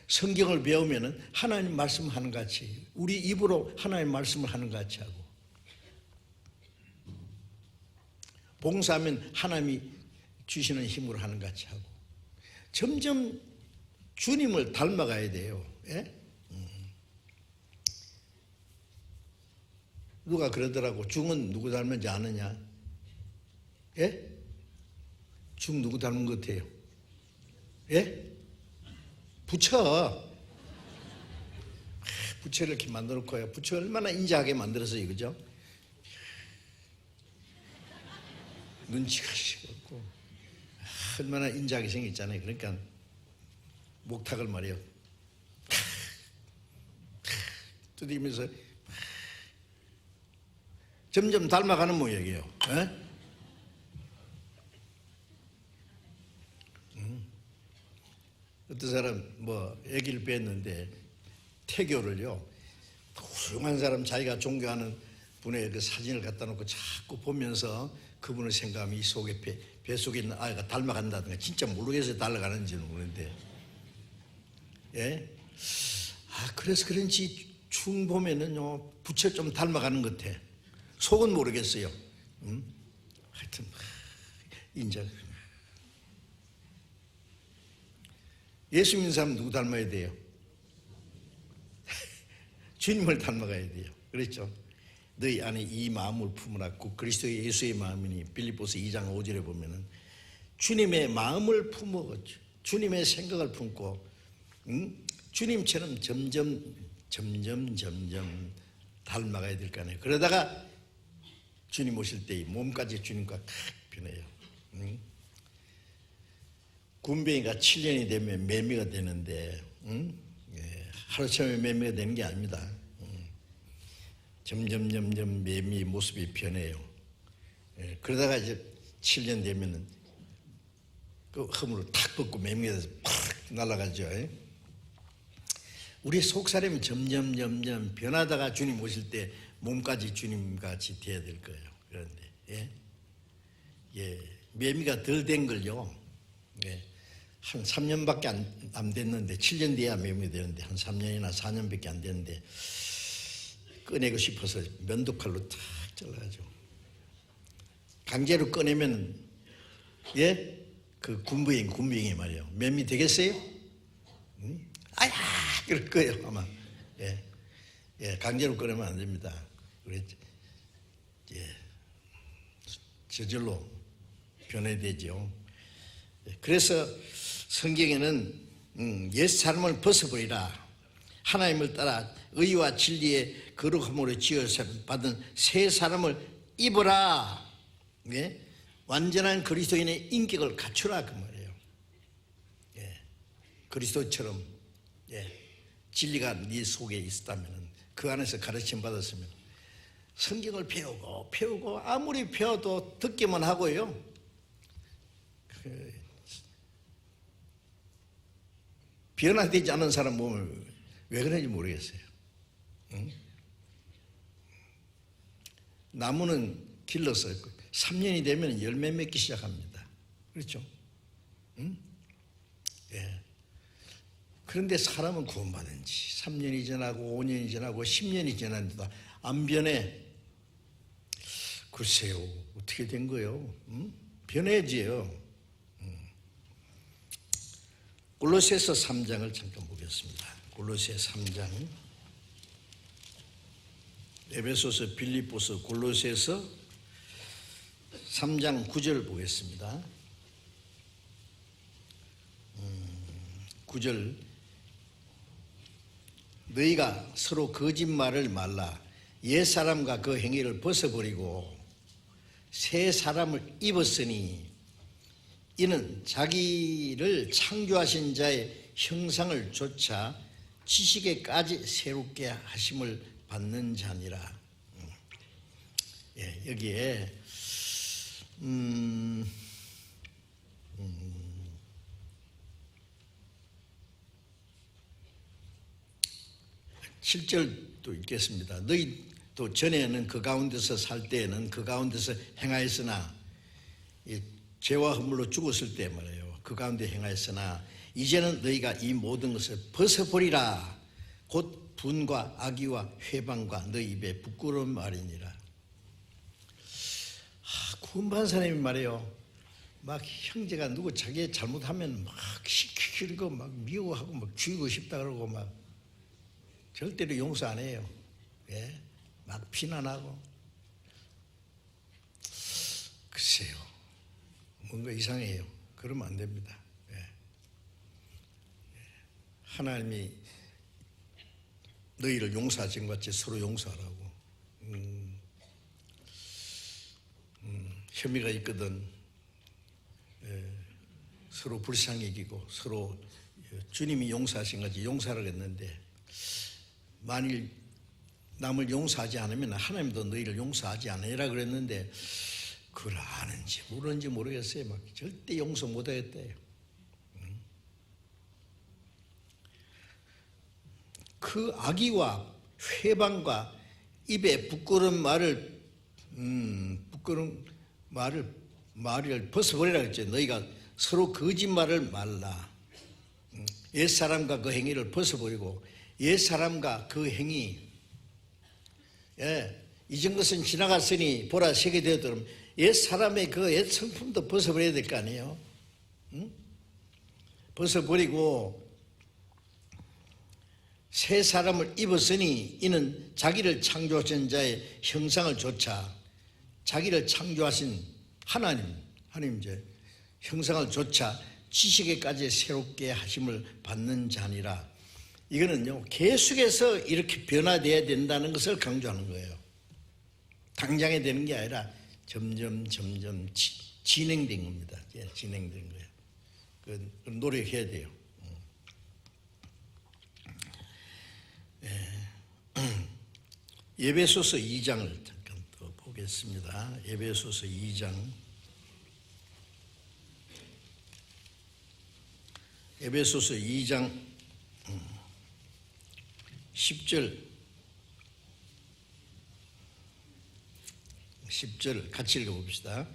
성경을 배우면 하나님 말씀을 하는 것 같이, 우리 입으로 하나님 말씀을 하는 것 같이 하고, 봉사하면 하나님이 주시는 힘으로 하는 것 같이 하고, 점점 주님을 닮아가야 돼요. 누가 그러더라고. 중은 누구 닮은지 아느냐? 중 누구 닮은 것 같아요? 부처. 부처를 이렇게 만들어 놓고, 부처 얼마나 인자하게 만들었어요, 그죠? 눈치가 없고 얼마나 인자하게 생겼잖아요. 그러니까 목탁을 말이에요. 두드리면서 점점 닮아가는 모양이에요. 어떤 사람 아기를 뺐는데 태교를요 훌륭한 사람, 자기가 존경하는 분의 그 사진을 갖다 놓고 자꾸 보면서 그분을 생각하면 이 속에 배 속에 있는 아이가 닮아간다든가, 진짜 모르겠어요, 닮아가는지는 모르는데. 예? 그래서 그런지 충 보면은요, 부채 좀 닮아가는 것 같아. 속은 모르겠어요. 하여튼 인정. 예수 믿는 사람 누구 닮아야 돼요? 주님을 닮아가야 돼요. 그렇죠? 너희 안에 이 마음을 품으라. 그리스도 예수의 마음이니. 빌립보서 2장 5절에 보면은 주님의 마음을 품어 주님의 생각을 품고 주님처럼 점점 닮아가야 될 거 아니에요. 그러다가 주님 오실 때 몸까지 주님과 탁 변해요. 군뱅이가 7년이 되면 매미가 되는데 하루처음에 매미가 되는 게 아닙니다. 점점 매미 모습이 변해요. 그러다가 이제 7년 되면은 그 허물을 탁 벗고 매미가 돼서 팍 날아가죠. 우리 속사람이 점점 변하다가 주님 오실 때 몸까지 주님같이 돼야 될 거예요. 그런데 매미가 덜 된 걸요. 한 3년밖에 안 됐는데, 7년 뒤에야 매미 되는데 한 3년이나 4년밖에 안 됐는데 꺼내고 싶어서 면도칼로 탁 잘라가지고 강제로 꺼내면 그 군부잉이 말이에요. 매미 되겠어요? 아야 그럴 거예요 아마. 강제로 꺼내면 안 됩니다. 그랬죠. 저절로 변해야 되죠. 그래서 성경에는 옛 삶을 벗어버리라. 하나님을 따라 의와 진리의 거룩함으로 지어서 받은 새 사람을 입어라. 완전한 그리스도인의 인격을 갖추라 그 말이에요. 그리스도처럼 진리가 네 속에 있었다면, 그 안에서 가르침 받았으면 성경을 배우고 아무리 배워도 듣기만 하고요. 변화되지 않은 사람 보면 왜 그런지 모르겠어요. 나무는 길러서 3년이 되면 열매 맺기 시작합니다. 그렇죠? 그런데 사람은 구원받은 지 3년이 지나고 5년이 지나고 10년이 지났는데도 안 변해. 글쎄요, 어떻게 된 거예요? 변해야지요. 골로새서 3장을 잠깐 보겠습니다. 골로새 3장. 에베소서, 빌립보서, 골로새서 3장 9절 보겠습니다. 9절. 너희가 서로 거짓말을 말라. 옛사람과 그 행위를 벗어버리고 새 사람을 입었으니 이는 자기를 창조하신 자의 형상을 좇아 지식에까지 새롭게 하심을 받는 자니라. 여기에 7절도 읽겠습니다. 너희도 전에는 그 가운데서 살 때에는 그 가운데서 행하였으나, 죄와 허물로 죽었을 때 말이에요. 그 가운데 행하였으나 이제는 너희가 이 모든 것을 벗어버리라. 곧 분과 악의와 회방과 너희 입에 부끄러운 말이니라. 구원받은 사람이 말이에요. 막 형제가 누구 자기 잘못하면 막 시키고 막 미워하고 막 죽이고 싶다 그러고 막 절대로 용서 안 해요. 막 비난하고. 글쎄요, 뭔가 이상해요. 그러면 안 됩니다. 하나님이 너희를 용서하신 것 같이 서로 용서하라고. 혐의가 있거든 서로 불쌍히 여기고 서로 주님이 용서하신 것같이 용서를 했는데, 만일 남을 용서하지 않으면 하나님도 너희를 용서하지 않으리라 그랬는데 그걸 아는지 모르는지 모르겠어요. 막 절대 용서 못하겠대요. 그 악의와 회방과 입에 부끄러운 말을 벗어버리라 했죠. 너희가 서로 거짓말을 말라. 옛사람과 그 행위를 벗어버리고 옛사람과 그 행위, 잊은 것은 지나갔으니 보라 새게 되었더럼 옛사람의 그 옛성품도 벗어버려야 될 거 아니에요. 벗어버리고 새 사람을 입었으니 이는 자기를 창조하신 자의 형상을 조차, 자기를 창조하신 하나님 이제 형상을 조차 지식에까지 새롭게 하심을 받는 자니라. 이거는요, 계속해서 이렇게 변화되어야 된다는 것을 강조하는 거예요. 당장에 되는 게 아니라 점점 진행된 겁니다. 진행된 거예요. 그 노력해야 돼요. 에베소서 2장을 잠깐 더 보겠습니다. 에베소서 2장. 에베소서 2장 10절 같이 읽어봅시다.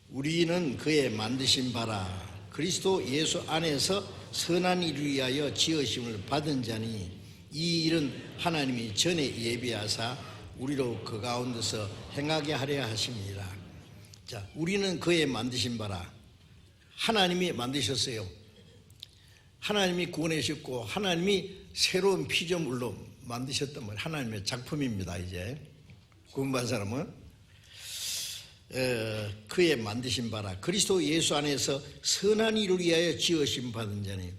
우리는 그의 만드신 바라 그리스도 예수 안에서 선한 일을 위하여 지으심을 받은 자니 이 일은 하나님이 전에 예비하사 우리로 그 가운데서 행하게 하려 하심이라. 자, 우리는 그의 만드신 바라. 하나님이 만드셨어요. 하나님이 구원하셨고 하나님이 새로운 피조물로 만드셨단 말이에요. 하나님의 작품입니다. 이제 구원받은 사람은 그의 만드신 바라 그리스도 예수 안에서 선한 일을 위하여 지으심 받은 자니.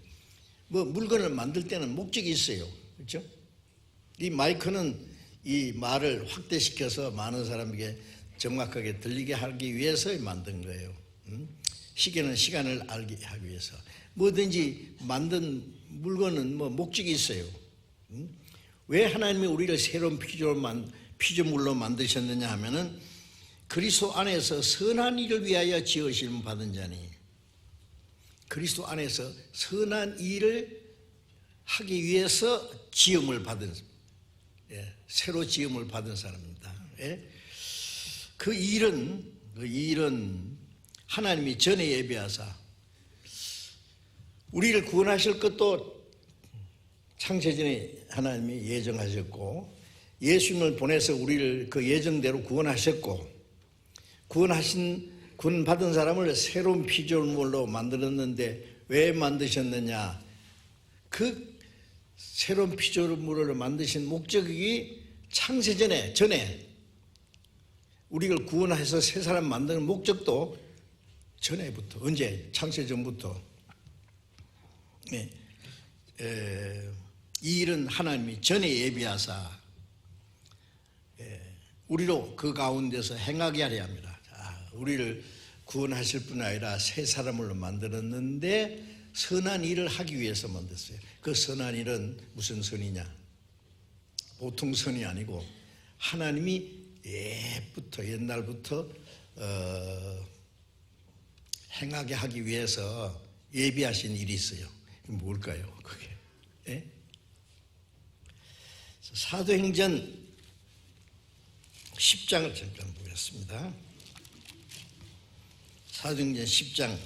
뭐 물건을 만들 때는 목적이 있어요. 그렇죠? 이 마이크는 이 말을 확대시켜서 많은 사람에게 정확하게 들리게 하기 위해서 만든 거예요. 시계는 시간을 알게 하기 위해서. 뭐든지 만든 물건은 뭐 목적이 있어요. 왜 하나님이 우리를 새로운 피조물로 만드셨느냐 하면은 그리스도 안에서 선한 일을 위하여 지으심을 받은 자니, 그리스도 안에서 선한 일을 하기 위해서 지음을 받은, 새로 지음을 받은 사람입니다. 그 일은 하나님이 전에 예비하사 우리를 구원하실 것도 창세전에 하나님이 예정하셨고, 예수님을 보내서 우리를 그 예정대로 구원하셨고, 구원 받은 사람을 새로운 피조물로 만들었는데 왜 만드셨느냐? 그 새로운 피조물을 만드신 목적이 창세전에 전에 우리를 구원해서 새 사람 만드는 목적도 전에부터, 언제? 창세전부터. 이 일은 하나님이 전에 예비하사 우리로 그 가운데서 행하게 하려 합니다. 우리를 구원하실 뿐 아니라 새 사람으로 만들었는데 선한 일을 하기 위해서 만들었어요. 그 선한 일은 무슨 선이냐? 보통 선이 아니고 하나님이 옛날부터 행하게 하기 위해서 예비하신 일이 있어요. 뭘까요? 그게? 사도행전 10장을 잠깐 보겠습니다. 사도행전 10장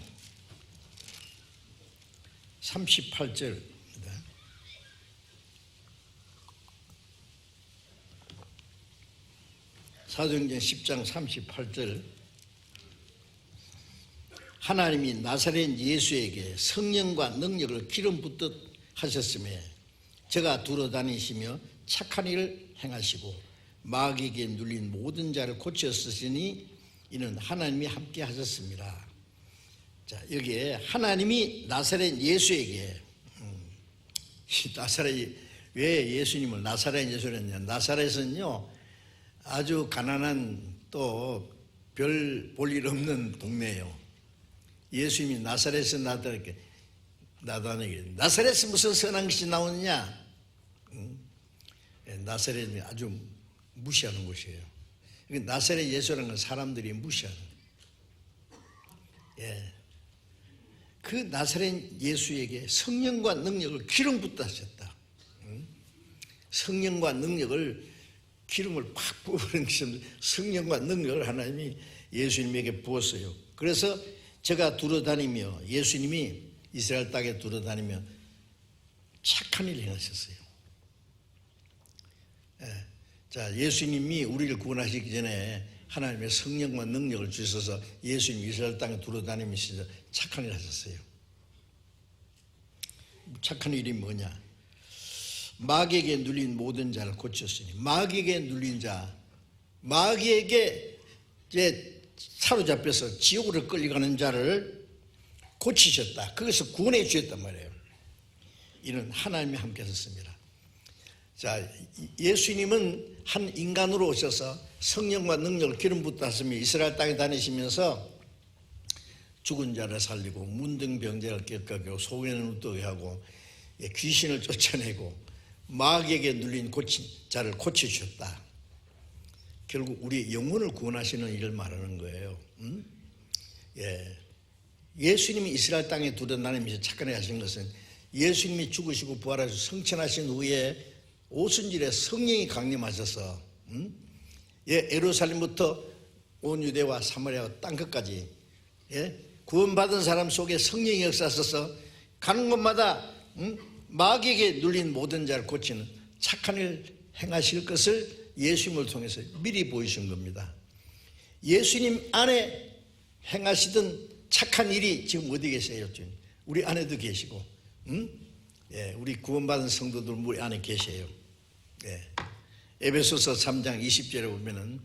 38절입니다. 사도행전 10장 38절. 하나님이 나사렛 예수에게 성령과 능력을 기름 붓듯 하셨으며 저가 두루다니시며 착한 일을 행하시고 마귀에게 눌린 모든 자를 고쳐 쓰시니 이는 하나님이 함께 하셨습니다. 자, 여기에 하나님이 나사렛 예수에게 왜 예수님을 나사렛 예수를 했냐? 나사렛은요 아주 가난한 또 별 볼 일 없는 동네예요. 예수님이 나사렛에서 나타나게 나사렛에서 무슨 선한 것이 나오느냐? 나사렛이 아주 무시하는 곳이에요. 나사렛 예수라는 건 사람들이 무시하는 거예요. 그 나사렛 예수에게 성령과 능력을 기름 붓다 하셨다. 성령과 능력을 기름을 팍 부어버린 것처럼 성령과 능력을 하나님이 예수님에게 부었어요. 그래서 제가 두루다니며 예수님이 이스라엘 땅에 두루다니며 착한 일을 행하셨어요. 자, 예수님이 우리를 구원하시기 전에 하나님의 성령과 능력을 주셔서 예수님 이스라엘 땅에 두루다니면서 착한 일을 하셨어요. 착한 일이 뭐냐? 마귀에게 눌린 모든 자를 고쳤으니, 마귀에게 눌린 자, 마귀에게 이제 사로잡혀서 지옥으로 끌려가는 자를 고치셨다. 거기서 구원해 주셨단 말이에요. 이는 하나님이 함께 하셨습니다. 자, 예수님은 한 인간으로 오셔서 성령과 능력을 기름 붓다 하시며 이스라엘 땅에 다니시면서 죽은 자를 살리고 문둥병자를 깨끗하게 소견을 웃게 하고 귀신을 쫓아내고 마귀에게 눌린 자를 고쳐주셨다. 결국 우리 영혼을 구원하시는 일을 말하는 거예요. 예수님이 이스라엘 땅에 두루다니면서 착하게 하신 것은 예수님이 죽으시고 부활하셔서 성천하신 후에 오순절에 성령이 강림하셔서 예루살렘부터 온 유대와 사마리아 땅끝까지 구원받은 사람 속에 성령이 역사하셔서 가는 곳마다 마귀에게 눌린 모든 자를 고치는 착한 일 행하실 것을 예수님을 통해서 미리 보이신 겁니다. 예수님 안에 행하시던 착한 일이 지금 어디 계세요? 우리 안에도 계시고 우리 구원받은 성도들 우리 안에 계세요. 에베소서 3장 20절에 보면은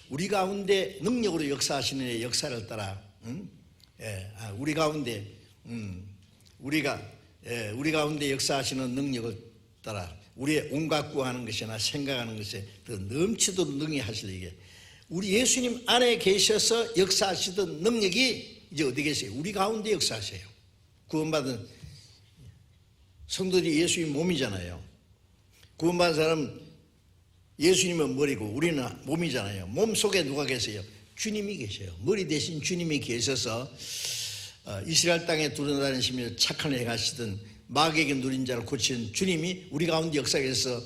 우리 가운데 능력으로 역사하시는 역사를 따라 우리 가운데 우리 가운데 역사하시는 능력을 따라 우리의 온갖 구하는 것이나 생각하는 것에 더 넘치도록 능히 하실 이게 우리 예수님 안에 계셔서 역사하시던 능력이 이제 어디 계세요? 우리 가운데 역사하세요. 구원받은 성도들이 예수님 몸이잖아요. 구원받은 사람은 예수님은 머리고 우리는 몸이잖아요. 몸 속에 누가 계세요? 주님이 계세요. 머리 대신 주님이 계셔서 이스라엘 땅에 두루다니시며 착한 일 행하시던 마귀에게 눌린 자를 고치는 주님이 우리 가운데 역사에서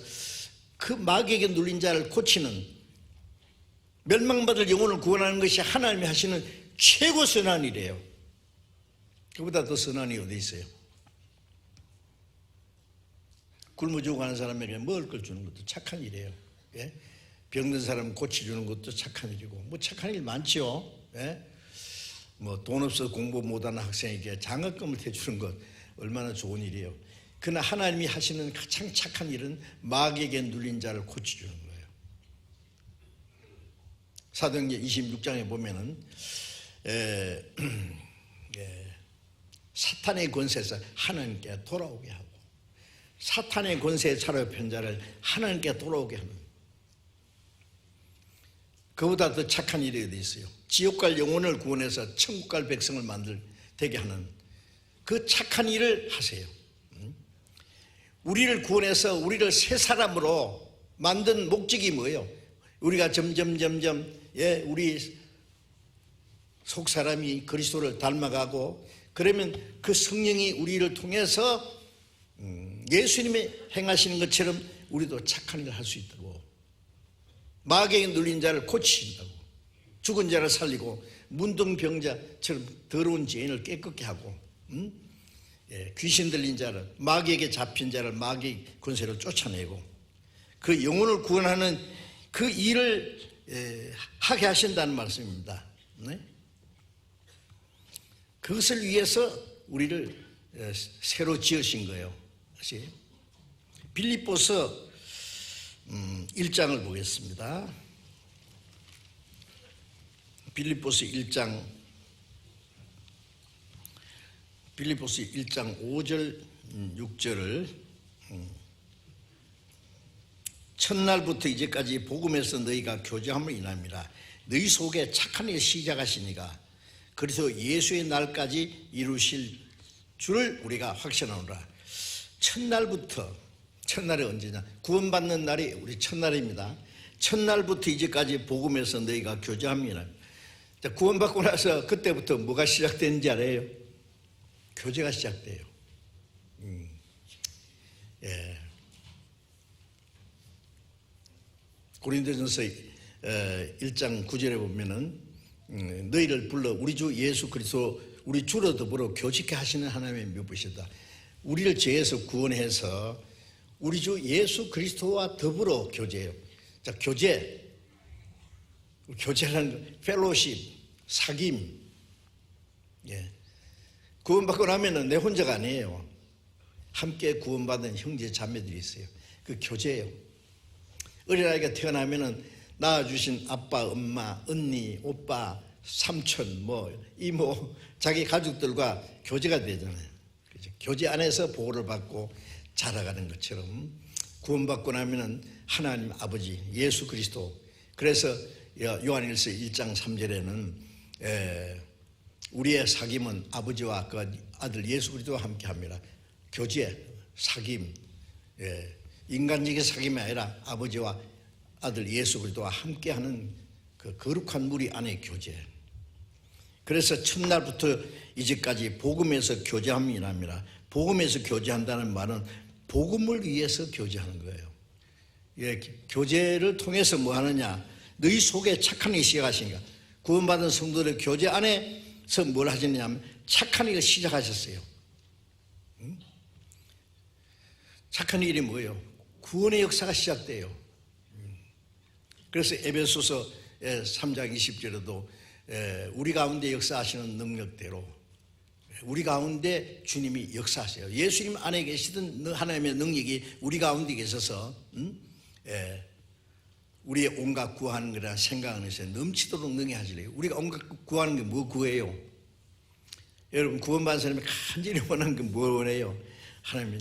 그 마귀에게 눌린 자를 고치는 멸망받을 영혼을 구원하는 것이 하나님이 하시는 최고 선한 일이에요. 그보다 더 선한 일이 어디 있어요? 굶어 죽어가는 사람에게 먹을 걸 주는 것도 착한 일이에요. 병든 사람 고쳐주는 것도 착한 일이고 뭐 착한 일 많지요. 뭐 돈 없어서 공부 못하는 학생에게 장학금을 대주는 것 얼마나 좋은 일이에요. 그러나 하나님이 하시는 가장 착한 일은 마귀에게 눌린 자를 고쳐주는 거예요. 사도행전 26장에 보면은 사탄의 권세에서 하나님께 돌아오게 하고 사탄의 권세에 사로잡힌 자를 하나님께 돌아오게 하는 그보다 더 착한 일이 어디 있어요? 지옥 갈 영혼을 구원해서 천국 갈 백성을 되게 하는 그 착한 일을 하세요. 우리를 구원해서 우리를 새 사람으로 만든 목적이 뭐예요? 우리가 점점 우리 속 사람이 그리스도를 닮아가고 그러면 그 성령이 우리를 통해서 예수님이 행하시는 것처럼 우리도 착한 일을 할 수 있다고. 마귀에 눌린 자를 고치신다고. 죽은 자를 살리고 문둥병자처럼 더러운 죄인을 깨끗게 하고 귀신 들린 자를 마귀에게 잡힌 자를 마귀 권세를 쫓아내고 그 영혼을 구원하는 그 일을 하게 하신다는 말씀입니다. 그것을 위해서 우리를 새로 지으신 거예요. 빌립보서 1장을 보겠습니다. 빌립보서 1장 5절 6절을 첫날부터 이제까지 복음에서 너희가 교제함을 인함이라. 너희 속에 착한 일 시작하시니까 그래서 예수의 날까지 이루실 줄을 우리가 확신하노라. 첫날이 언제냐? 구원받는 날이 우리 첫날입니다. 첫날부터 이제까지 복음에서 너희가 교제합니다. 구원받고 나서 그때부터 뭐가 시작되는지 알아요? 교제가 시작돼요. 고린도전서 1장 9절에 보면은 너희를 불러 우리 주 예수 그리스도 우리 주로 더불어 교직케 하시는 하나님의 묘부시다. 우리를 죄에서 구원해서 우리 주 예수 그리스도와 더불어 교제해요. 자, 교제라는 거, 펠로십, 사귐. 예. 구원받고 나면은 내 혼자가 아니에요. 함께 구원받은 형제 자매들이 있어요. 그 교제예요. 어린아이가 태어나면은 낳아주신 아빠, 엄마, 언니, 오빠, 삼촌, 이모, 자기 가족들과 교제가 되잖아요. 그죠? 교제 안에서 보호를 받고 자라가는 것처럼 구원받고 나면은 하나님 아버지 예수 그리스도. 그래서 요한일서 1장 3절에는 우리의 사귐은 아버지와 그 아들 예수 그리스도와 함께합니다. 교제, 사귐, 인간적인 사귐이 아니라 아버지와 아들 예수 그리스도와 함께하는 그 거룩한 무리 안의 교제. 그래서 첫날부터 이제까지 복음에서 교제함이랍니다. 복음에서 교제한다는 말은 복음을 위해서 교제하는 거예요. 교제를 통해서 뭐 하느냐? 너희 속에 착한 일이 시작하시니까 구원받은 성도들 교제 안에서 뭘 하시느냐면 착한 일을 시작하셨어요. 착한 일이 뭐예요? 구원의 역사가 시작돼요. 그래서 에베소서 3장 20절에도 우리 가운데 역사하시는 능력대로 우리 가운데 주님이 역사하세요. 예수님 안에 계시던 하나님의 능력이 우리 가운데 계셔서 우리의 온갖 구하는 거라 생각하는 것에 넘치도록 능히 하시래요. 우리가 온갖 구하는 게 뭐 구해요? 여러분 구원받은 사람이 간절히 원하는 게 뭘 원해요? 하나님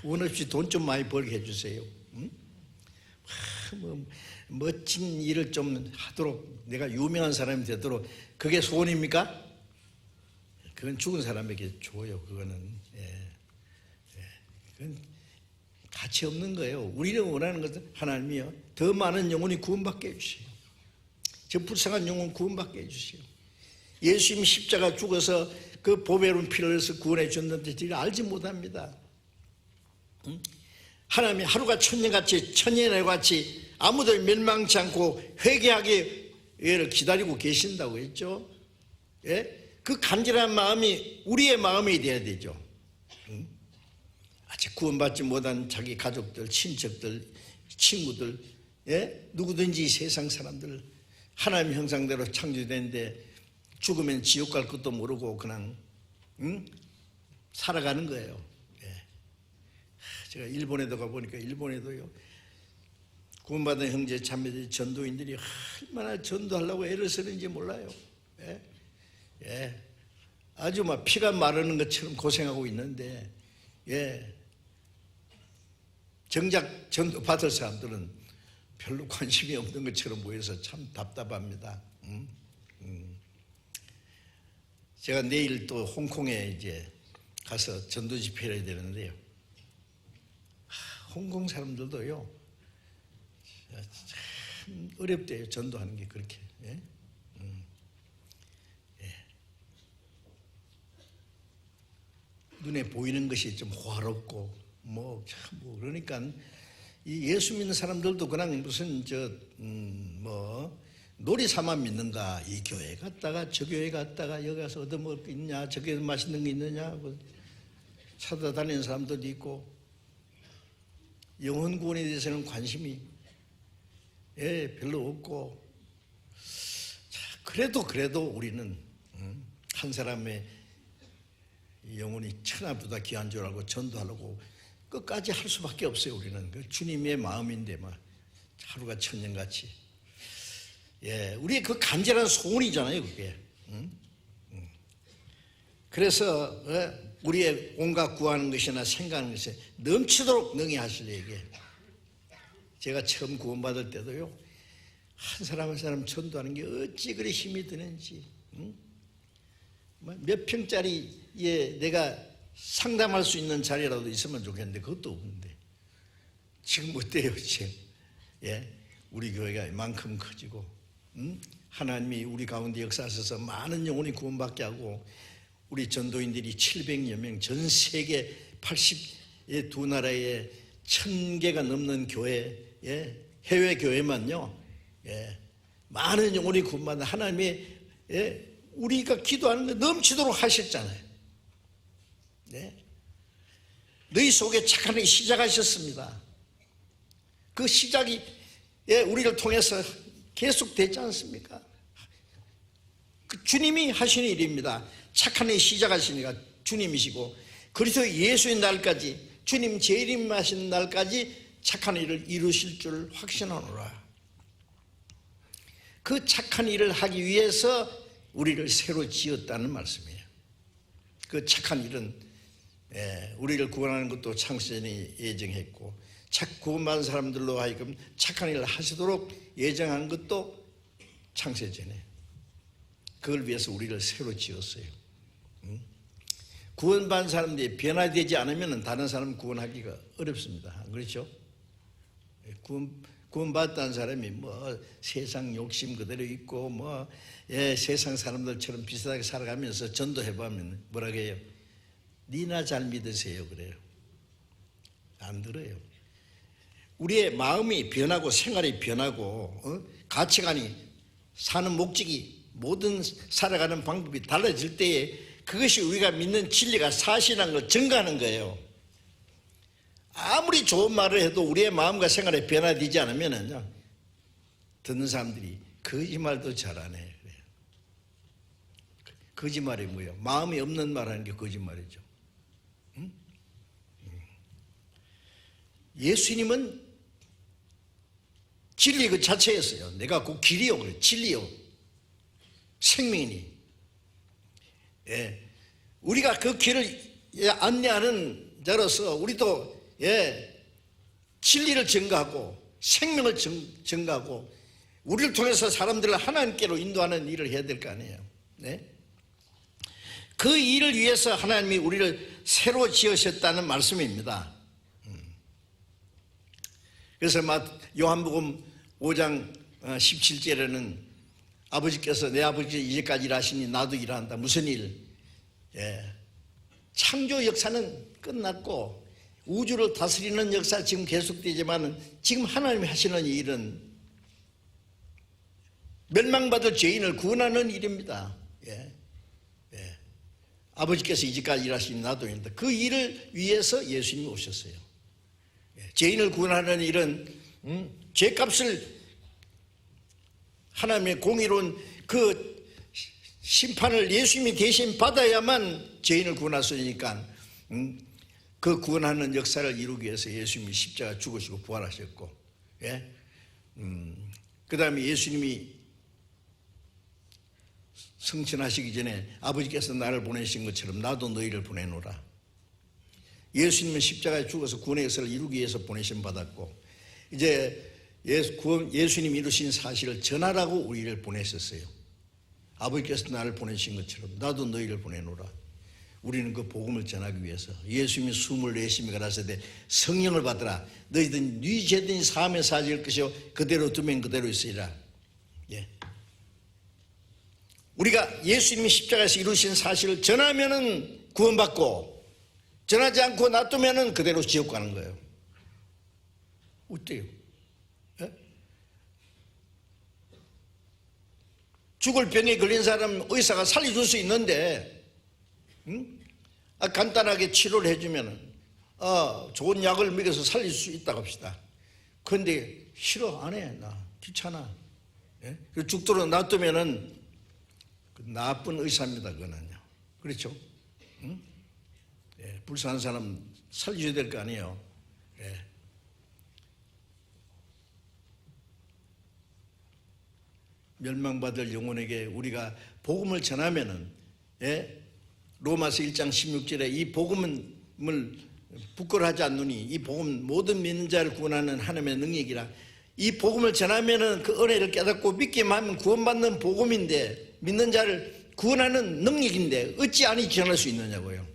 원 없이 돈 좀 많이 벌게 해주세요. 멋진 일을 좀 하도록 내가 유명한 사람이 되도록 그게 소원입니까? 그건 죽은 사람에게 줘요. 그거는 그건 가치 없는 거예요. 우리는 원하는 것은 하나님이요 더 많은 영혼이 구원받게 해주세요. 저 불쌍한 영혼 구원받게 해주세요. 예수님 십자가 죽어서 그 보배로운 피를 흘려서 구원해 줬는데 저희를 알지 못합니다. 하나님이 하루가 천년같이 천년의 같이 아무도 멸망치 않고 회개하기를 기다리고 계신다고 했죠. 그 간절한 마음이 우리의 마음이 돼야 되죠. 아직 구원받지 못한 자기 가족들, 친척들, 친구들, 누구든지 세상 사람들 하나님 형상대로 창조된데 죽으면 지옥 갈 것도 모르고 그냥 살아가는 거예요. 제가 일본에도 가보니까 일본에도요 구원받은 형제 자매들 전도인들이 얼마나 전도하려고 애를 쓰는지 몰라요. 아주 막 피가 마르는 것처럼 고생하고 있는데 정작 전도 받을 사람들은 별로 관심이 없는 것처럼 보여서 참 답답합니다. 제가 내일 또 홍콩에 이제 가서 전도 집회를 해야 되는데요. 홍콩 사람들도요 참 어렵대요. 전도하는 게 그렇게. 눈에 보이는 것이 좀 호화롭고 그러니까 이 예수 믿는 사람들도 그냥 무슨 놀이삼아 믿는가? 이 교회 갔다가 저 교회 갔다가 여기 가서 얻어먹을 게 있냐? 저기 맛있는 게 있느냐? 찾아다니는 사람들도 있고 영혼 구원에 대해서는 관심이 별로 없고 그래도 우리는 한 사람의 영혼이 천하보다 귀한 줄 알고 전도하려고 끝까지 할 수밖에 없어요. 우리는 그 주님의 마음인데 하루가 천년같이 우리의 그 간절한 소원이잖아요. 그게 그래서 우리의 온갖 구하는 것이나 생각하는 것에 넘치도록 능히 하시려게 제가 처음 구원받을 때도요 한 사람 한 사람 전도하는 게 어찌 그리 힘이 드는지 몇 평짜리에 내가 상담할 수 있는 자리라도 있으면 좋겠는데 그것도 없는데 지금 어때요 지금? 우리 교회가 이만큼 커지고 하나님이 우리 가운데 역사하셔서 많은 영혼이 구원받게 하고 우리 전도인들이 700여 명 전 세계 82나라에 1000개가 넘는 교회에 해외 교회만요, 많은 영혼이 구원받는 하나님이 우리가 기도하는 데 넘치도록 하셨잖아요. 너희 속에 착한 일이 시작하셨습니다. 그 시작이 우리를 통해서 계속 되지 않습니까? 그 주님이 하시는 일입니다. 착한 일이 시작하시니까 주님이시고, 그리스도 예수의 날까지, 주님 재림하시는 날까지 착한 일을 이루실 줄 확신하노라. 그 착한 일을 하기 위해서 우리를 새로 지었다는 말씀이에요. 그 착한 일은 우리를 구원하는 것도 창세전에 예정했고, 구원받은 사람들로 하여금 착한 일을 하시도록 예정한 것도 창세전에, 그걸 위해서 우리를 새로 지었어요. 구원받은 사람들이 변화되지 않으면 다른 사람 구원하기가 어렵습니다. 그렇죠? 구원받았다는 사람이 뭐 세상 욕심 그대로 있고 세상 사람들처럼 비슷하게 살아가면서 전도해보면 뭐라고 해요? 니나 잘 믿으세요 그래요. 안 들어요. 우리의 마음이 변하고 생활이 변하고 가치관이, 사는 목적이, 모든 살아가는 방법이 달라질 때에 그것이 우리가 믿는 진리가 사실이라는 걸 증거하는 거예요. 아무리 좋은 말을 해도 우리의 마음과 생활에 변화되지 않으면 듣는 사람들이 거짓말도 잘하네. 거짓말이 뭐예요? 마음이 없는 말하는 게 거짓말이죠. 예수님은 진리 그 자체였어요. 내가 그 길이요, 그래. 진리요, 생명이니. 우리가 그 길을 안내하는 자로서 우리도 진리를 증거하고 생명을 증거하고 우리를 통해서 사람들을 하나님께로 인도하는 일을 해야 될 거 아니에요. 그 일을 위해서 하나님이 우리를 새로 지으셨다는 말씀입니다. 그래서 요한복음 5장 17절에는 아버지께서 내 아버지 이제까지 일하시니 나도 일한다. 무슨 일? 창조 역사는 끝났고 우주를 다스리는 역사 지금 계속되지만 지금 하나님이 하시는 일은 멸망받을 죄인을 구원하는 일입니다. 아버지께서 이제까지 일하시니 나도 일한다. 그 일을 위해서 예수님이 오셨어요. 죄인을 구원하는 일은 죄값을 하나님의 공의로운 그 심판을 예수님이 대신 받아야만 죄인을 구원할 수 있으니까 그 구원하는 역사를 이루기 위해서 예수님이 십자가 죽으시고 부활하셨고, 그 다음에 예수님이 승천하시기 전에 아버지께서 나를 보내신 것처럼 나도 너희를 보내노라. 예수님은 십자가에 죽어서 구원의 역사를 이루기 위해서 보내심 받았고, 이제 예수님이 이루신 사실을 전하라고 우리를 보내셨어요. 아버지께서 나를 보내신 것처럼 나도 너희를 보내노라. 우리는 그 복음을 전하기 위해서 예수님이 숨을 내쉬며 가라사대 성령을 받으라. 너희들 네 죄든지 사함에 사질 것이요 그대로 두면 그대로 있으리라. 우리가 예수님이 십자가에서 이루신 사실을 전하면은 구원받고, 전하지 않고 놔두면은 그대로 지옥 가는 거예요. 어때요? 죽을 병에 걸린 사람 의사가 살려줄 수 있는데, 간단하게 치료를 해주면은 좋은 약을 먹여서 살릴 수 있다고 합시다. 그런데 싫어, 안 해, 나 귀찮아. 죽도록 놔두면은 나쁜 의사입니다, 그거는요. 그렇죠? 불쌍한 사람 살려줘야 될 거 아니에요. 멸망받을 영혼에게 우리가 복음을 전하면은, 로마서 1장 16절에 이 복음을 부끄러워하지 않노니 이 복음 모든 믿는 자를 구원하는 하나님의 능력이라. 이 복음을 전하면은 그 은혜를 깨닫고 믿기만 하면 구원받는 복음인데, 믿는 자를 구원하는 능력인데 어찌 아니 전할 수 있느냐고요.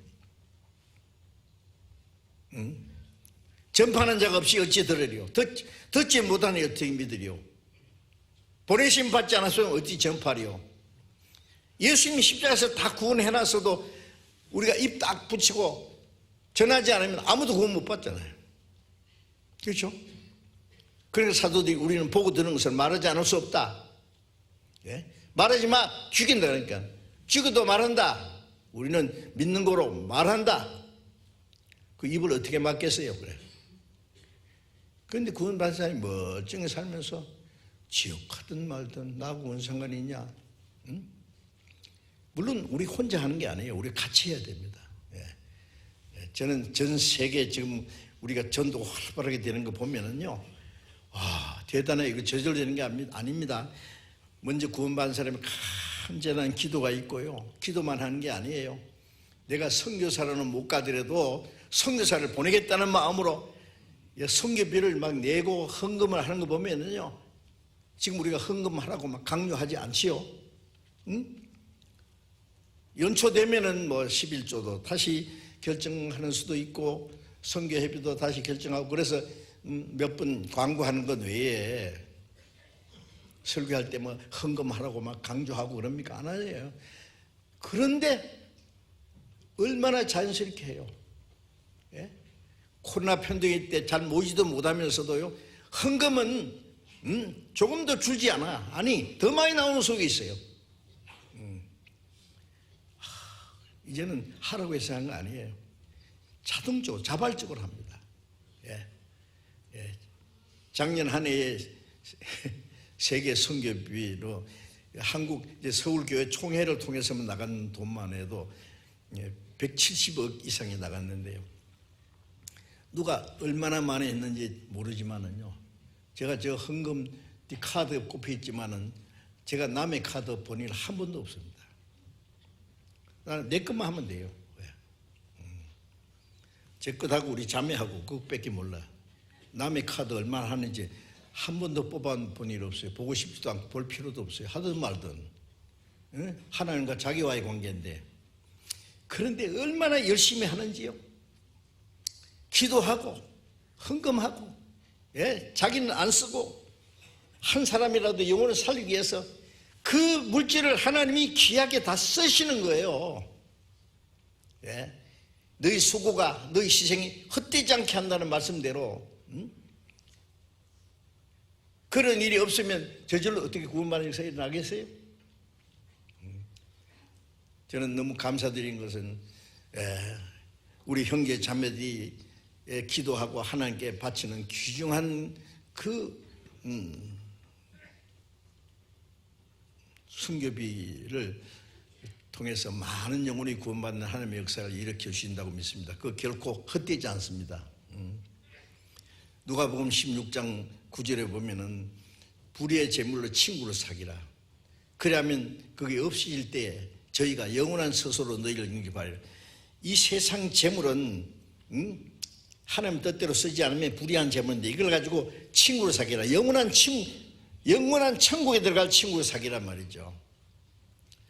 전파하는 자가 없이 어찌 들으리요? 듣지 못하니 어떻게 믿으리요? 보내심 받지 않았으면 어찌 전파리요? 예수님이 십자가에서 다 구원해놨어도 우리가 입 딱 붙이고 전하지 않으면 아무도 구원 못 받잖아요. 그렇죠? 그러니까 사도들이 우리는 보고 들은 것을 말하지 않을 수 없다. 예? 말하지 마. 죽인다. 그러니까 죽어도 말한다. 우리는 믿는 거로 말한다. 그 입을 어떻게 막겠어요? 그래. 그런데 구원받은 사람이 멀쩡히 살면서 지옥 가든 말든 나하고 뭔 상관이 있냐? 응? 물론 우리 혼자 하는 게 아니에요. 우리 같이 해야 됩니다. 예. 저는 전 세계 지금 우리가 전도 활발하게 되는 거 보면은요, 와, 대단해. 이거 저절로 되는 게 아닙니다. 먼저 구원받은 사람이 간절한 기도가 있고요. 기도만 하는 게 아니에요. 내가 선교사로는 못 가더라도 선교사를 보내겠다는 마음으로 선교비를 막 내고 헌금을 하는 거 보면은요, 지금 우리가 헌금하라고 막 강요하지 않지요. 응? 연초되면은 뭐 11조도 다시 결정하는 수도 있고 선교회비도 다시 결정하고, 그래서 몇 번 광고하는 것 외에 설교할 때 뭐 헌금하라고 막 강조하고 그럽니까? 안 하네요. 그런데 얼마나 자연스럽게 해요. 예? 코로나 편등일 때 잘 모이지도 못하면서도요, 헌금은 조금 더 줄지 않아. 아니, 더 많이 나오는 속에 있어요. 이제는 하라고 해서 한 거 아니에요. 자동적으로, 자발적으로 합니다. 예. 예. 작년 한 해에 세계 선교비로 한국 서울교회 총회를 통해서만 나간 돈만 해도 170억 이상이 나갔는데요. 누가 얼마나 많이 했는지 모르지만은요, 제가 저 헌금 카드 꼽혀 있지만은 제가 남의 카드 본 일 한 번도 없습니다. 나는 내 것만 하면 돼요. 제 것하고 우리 자매하고 그것밖에 몰라. 남의 카드 얼마나 하는지 한 번도 뽑아본 일 없어요. 보고 싶지도 않고 볼 필요도 없어요. 하든 말든. 하나님과 자기와의 관계인데. 그런데 얼마나 열심히 하는지요. 기도하고 헌금하고, 예? 자기는 안 쓰고 한 사람이라도 영혼을 살리기 위해서 그 물질을 하나님이 귀하게 다 쓰시는 거예요. 예? 너희 수고가, 너희 희생이 헛되지 않게 한다는 말씀대로. 그런 일이 없으면 저절로 어떻게 구원받는 일이 일어나겠어요? 저는 너무 감사드린 것은 우리 형제 자매들이 기도하고 하나님께 바치는 귀중한 그 순교비를 통해서 많은 영혼이 구원받는 하나님의 역사를 일으켜 주신다고 믿습니다. 그거 결코 헛되지 않습니다. 누가복음 16장 9절에 보면은 불의의 재물로 친구를 사귀라. 그러면 그게 없어질 때 저희가 영원한 서소로 너희를 영접하리라. 이 세상 재물은 하나님 뜻대로 쓰지 않으면 불의한 재물인데, 이걸 가지고 친구를 사귀라. 영원한 천국에 들어갈 친구를 사귀란 말이죠.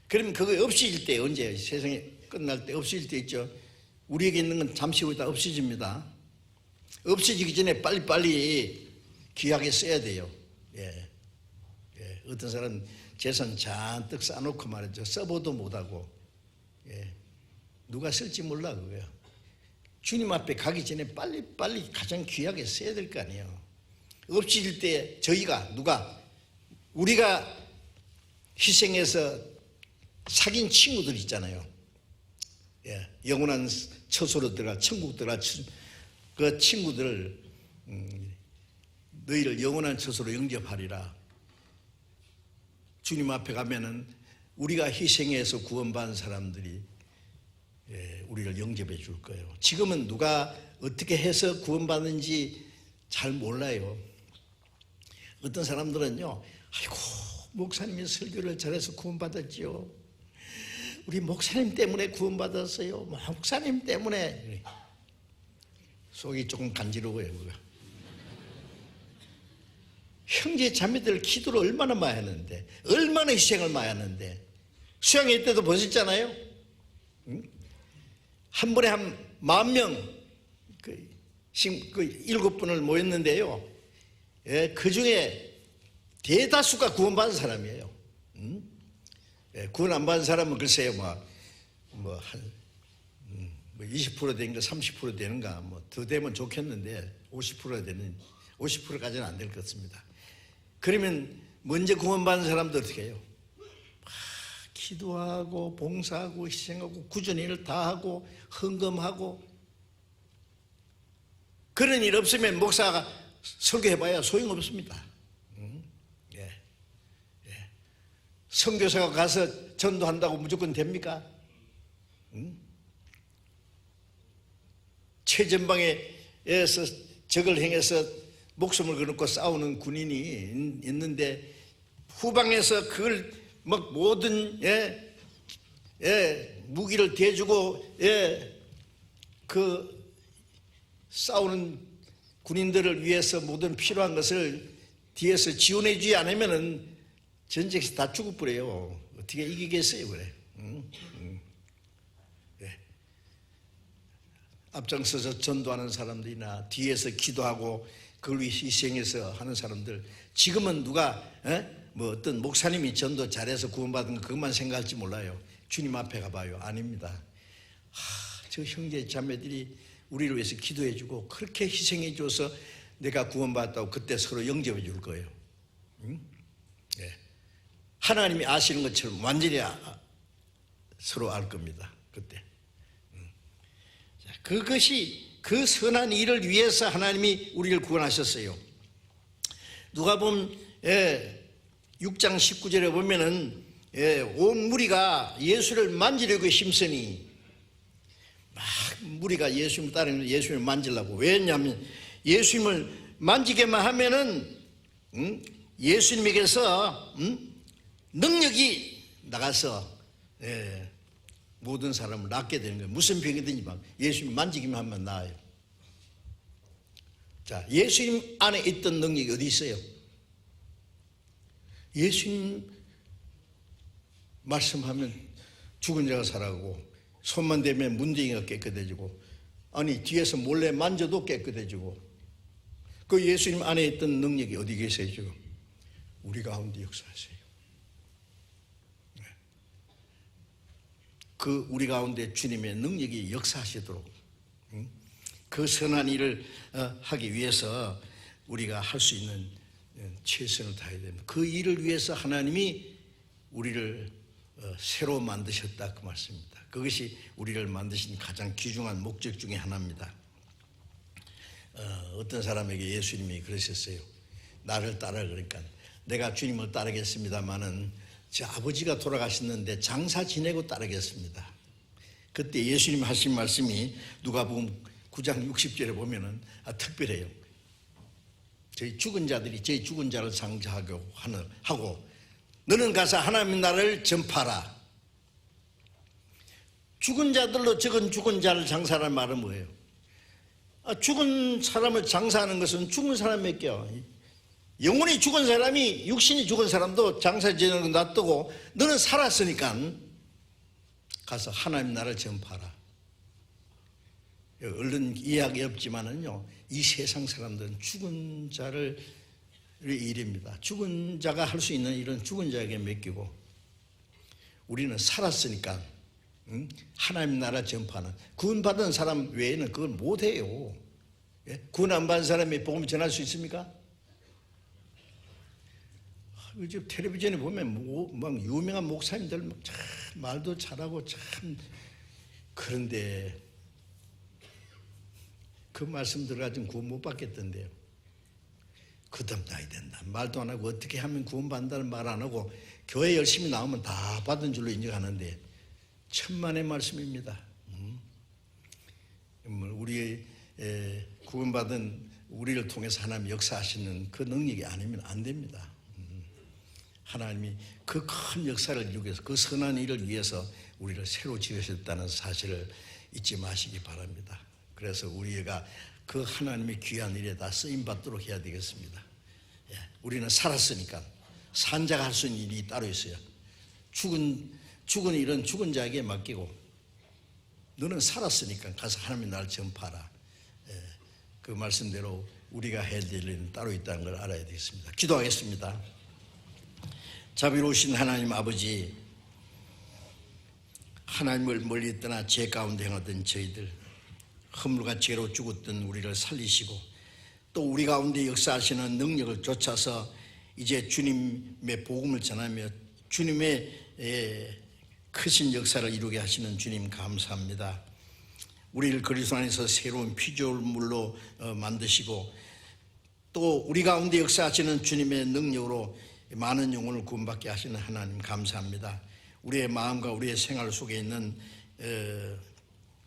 그러면 그거 없어질 때, 언제 세상에 끝날 때 없어질 때 있죠. 우리에게 있는 건 잠시 후에 다 없어집니다. 없어지기 전에 빨리빨리 귀하게 써야 돼요. 예. 예. 어떤 사람은 재산 잔뜩 쌓아놓고 말이죠. 써보도 못하고. 예. 누가 쓸지 몰라, 그거야. 주님 앞에 가기 전에 빨리 가장 귀하게 써야 될 거 아니에요. 없어질 때 우리가 희생해서 사귄 친구들 있잖아요. 예. 영원한 처소로 들어가, 천국 들어가, 그 친구들을 너희를 영원한 처소로 영접하리라. 주님 앞에 가면은 우리가 희생해서 구원받은 사람들이 우리를 영접해 줄 거예요. 지금은 누가 어떻게 해서 구원받는지 잘 몰라요. 어떤 사람들은요, 아이고, 목사님이 설교를 잘해서 구원받았지요. 우리 목사님 때문에 구원받았어요. 목사님 때문에. 속이 조금 간지러워요, 그거. 형제 자매들 기도를 얼마나 많이 하는데, 얼마나 희생을 많이 하는데, 수양회 때도 보셨잖아요. 한 번에 한 10,000명, 지금 7분을 모였는데요. 예, 그 중에 대다수가 구원받은 사람이에요. 구원 안 받은 사람은 글쎄요, 한 20% 되는가 30% 되는가, 더 되면 좋겠는데 50%가 되는, 50%까지는 안 될 것 같습니다. 그러면 먼저 구원받은 사람도 어떻게 해요? 기도하고 봉사하고 희생하고 구전일을 다 하고 헌금하고, 그런 일 없으면 목사가 설교해봐야 소용없습니다. 선교사가 가서 전도한다고 무조건 됩니까? 최전방에서 적을 행해서 목숨을 걸고 싸우는 군인이 있는데 후방에서 그걸 막 모든 무기를 대주고 그 싸우는 군인들을 위해서 모든 필요한 것을 뒤에서 지원해 주지 않으면은 전쟁에서 다 죽어버려요. 어떻게 이기겠어요, 그래? 앞장서서 전도하는 사람들이나 뒤에서 기도하고 그걸 위해 희생해서 하는 사람들, 지금은 누가 뭐 어떤 목사님이 전도 잘해서 구원받은 거 그것만 생각할지 몰라요. 주님 앞에 가봐요. 아닙니다. 저 형제 자매들이 우리를 위해서 기도해주고 그렇게 희생해줘서 내가 구원받았다고 그때 서로 영접해 줄 거예요. 하나님이 아시는 것처럼 완전히 서로 알 겁니다. 그때. 그것이 그 선한 일을 위해서 하나님이 우리를 구원하셨어요. 누가복음 6장 19절에 보면은 온 무리가 예수를 만지려고 힘쓰니, 막 무리가 예수님을 따르면서 예수님을 만지려고. 왜냐하면 예수님을 만지게만 하면은 예수님에게서 능력이 나가서 모든 사람을 낫게 되는 거예요. 무슨 병이든지 막 예수님 만지기만 하면 나아요. 자, 예수님 안에 있던 능력이 어디 있어요? 예수님 말씀하면 죽은 자가 살아가고, 손만 대면 문둥이가 깨끗해지고, 아니 뒤에서 몰래 만져도 깨끗해지고, 그 예수님 안에 있던 능력이 어디 계세요? 지금 우리 가운데 역사하세요. 그 우리 가운데 주님의 능력이 역사하시도록 그 선한 일을 하기 위해서 우리가 할 수 있는 최선을 다해야 됩니다. 그 일을 위해서 하나님이 우리를 새로 만드셨다, 그 말씀입니다. 그것이 우리를 만드신 가장 귀중한 목적 중에 하나입니다. 어떤 사람에게 예수님이 그러셨어요. 나를 따라, 그러니까 내가 주님을 따르겠습니다마는 제 아버지가 돌아가셨는데 장사 지내고 따르겠습니다. 그때 예수님 하신 말씀이 누가복음 9장 60절에 보면은 특별해요. 저희 죽은 자들이 저희 죽은 자를 장사하고 하고, 너는 가서 하나님의 나라를 전파하라. 죽은 자들로 적은 죽은 자를 장사하라는 말은 뭐예요? 죽은 사람을 장사하는 것은 죽은 사람에게요. 영혼이 죽은 사람이, 육신이 죽은 사람도 장사 지내는 건 놔두고 너는 살았으니까 가서 하나님 나라를 전파하라. 얼른 이해하기 없지만은요, 이 세상 사람들은 죽은 자를 일입니다. 죽은 자가 할 수 있는 일은 죽은 자에게 맡기고, 우리는 살았으니까 하나님 나라 전파는, 구원받은 사람 외에는 그걸 못해요. 구원 안 받은 사람이 복음 전할 수 있습니까? 요즘 텔레비전에 보면 막 유명한 목사님들 참 말도 잘하고 참, 그런데 그 말씀 들어가지고 구원 못 받겠던데요. 그다음 나야 된다 말도 안 하고, 어떻게 하면 구원 받는다는 말 안 하고 교회 열심히 나오면 다 받은 줄로 인정하는데 천만의 말씀입니다. 우리의 구원받은 우리를 통해서 하나님 역사하시는 그 능력이 아니면 안 됩니다. 하나님이 그 큰 역사를 이루기 위해서, 그 선한 일을 위해서 우리를 새로 지으셨다는 사실을 잊지 마시기 바랍니다. 그래서 우리가 그 하나님의 귀한 일에 다 쓰임받도록 해야 되겠습니다. 우리는 살았으니까 산 자가 할 수 있는 일이 따로 있어요. 죽은 일은 죽은 자에게 맡기고, 너는 살았으니까 가서 하나님의 나라를 전파하라. 그 말씀대로 우리가 해야 될 일은 따로 있다는 걸 알아야 되겠습니다. 기도하겠습니다. 자비로우신 하나님 아버지, 하나님을 멀리 떠나 죄 가운데 행하던 저희들, 허물과 죄로 죽었던 우리를 살리시고 또 우리 가운데 역사하시는 능력을 쫓아서 이제 주님의 복음을 전하며 주님의 크신 역사를 이루게 하시는 주님 감사합니다. 우리를 그리스도 안에서 새로운 피조물로 만드시고 또 우리 가운데 역사하시는 주님의 능력으로 많은 영혼을 구원받게 하시는 하나님 감사합니다. 우리의 마음과 우리의 생활 속에 있는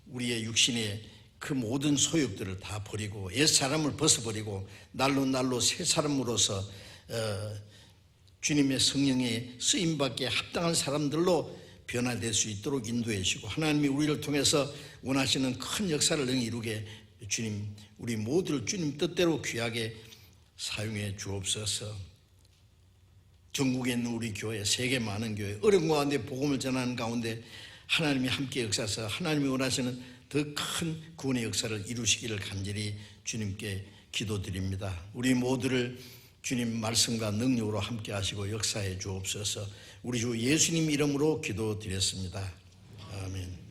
우리의 육신의 그 모든 소욕들을 다 버리고 옛사람을 벗어버리고 날로 새 사람으로서 주님의 성령의 쓰임받기에 합당한 사람들로 변화될 수 있도록 인도해 주시고 하나님이 우리를 통해서 원하시는 큰 역사를 이루게 주님 우리 모두를 주님 뜻대로 귀하게 사용해 주옵소서. 전국에 있는 우리 교회, 세계 많은 교회, 어려운 가운데 복음을 전하는 가운데 하나님이 함께 역사하셔서 하나님이 원하시는 더 큰 구원의 역사를 이루시기를 간절히 주님께 기도드립니다. 우리 모두를 주님 말씀과 능력으로 함께 하시고 역사해 주옵소서. 우리 주 예수님 이름으로 기도드렸습니다. 아멘.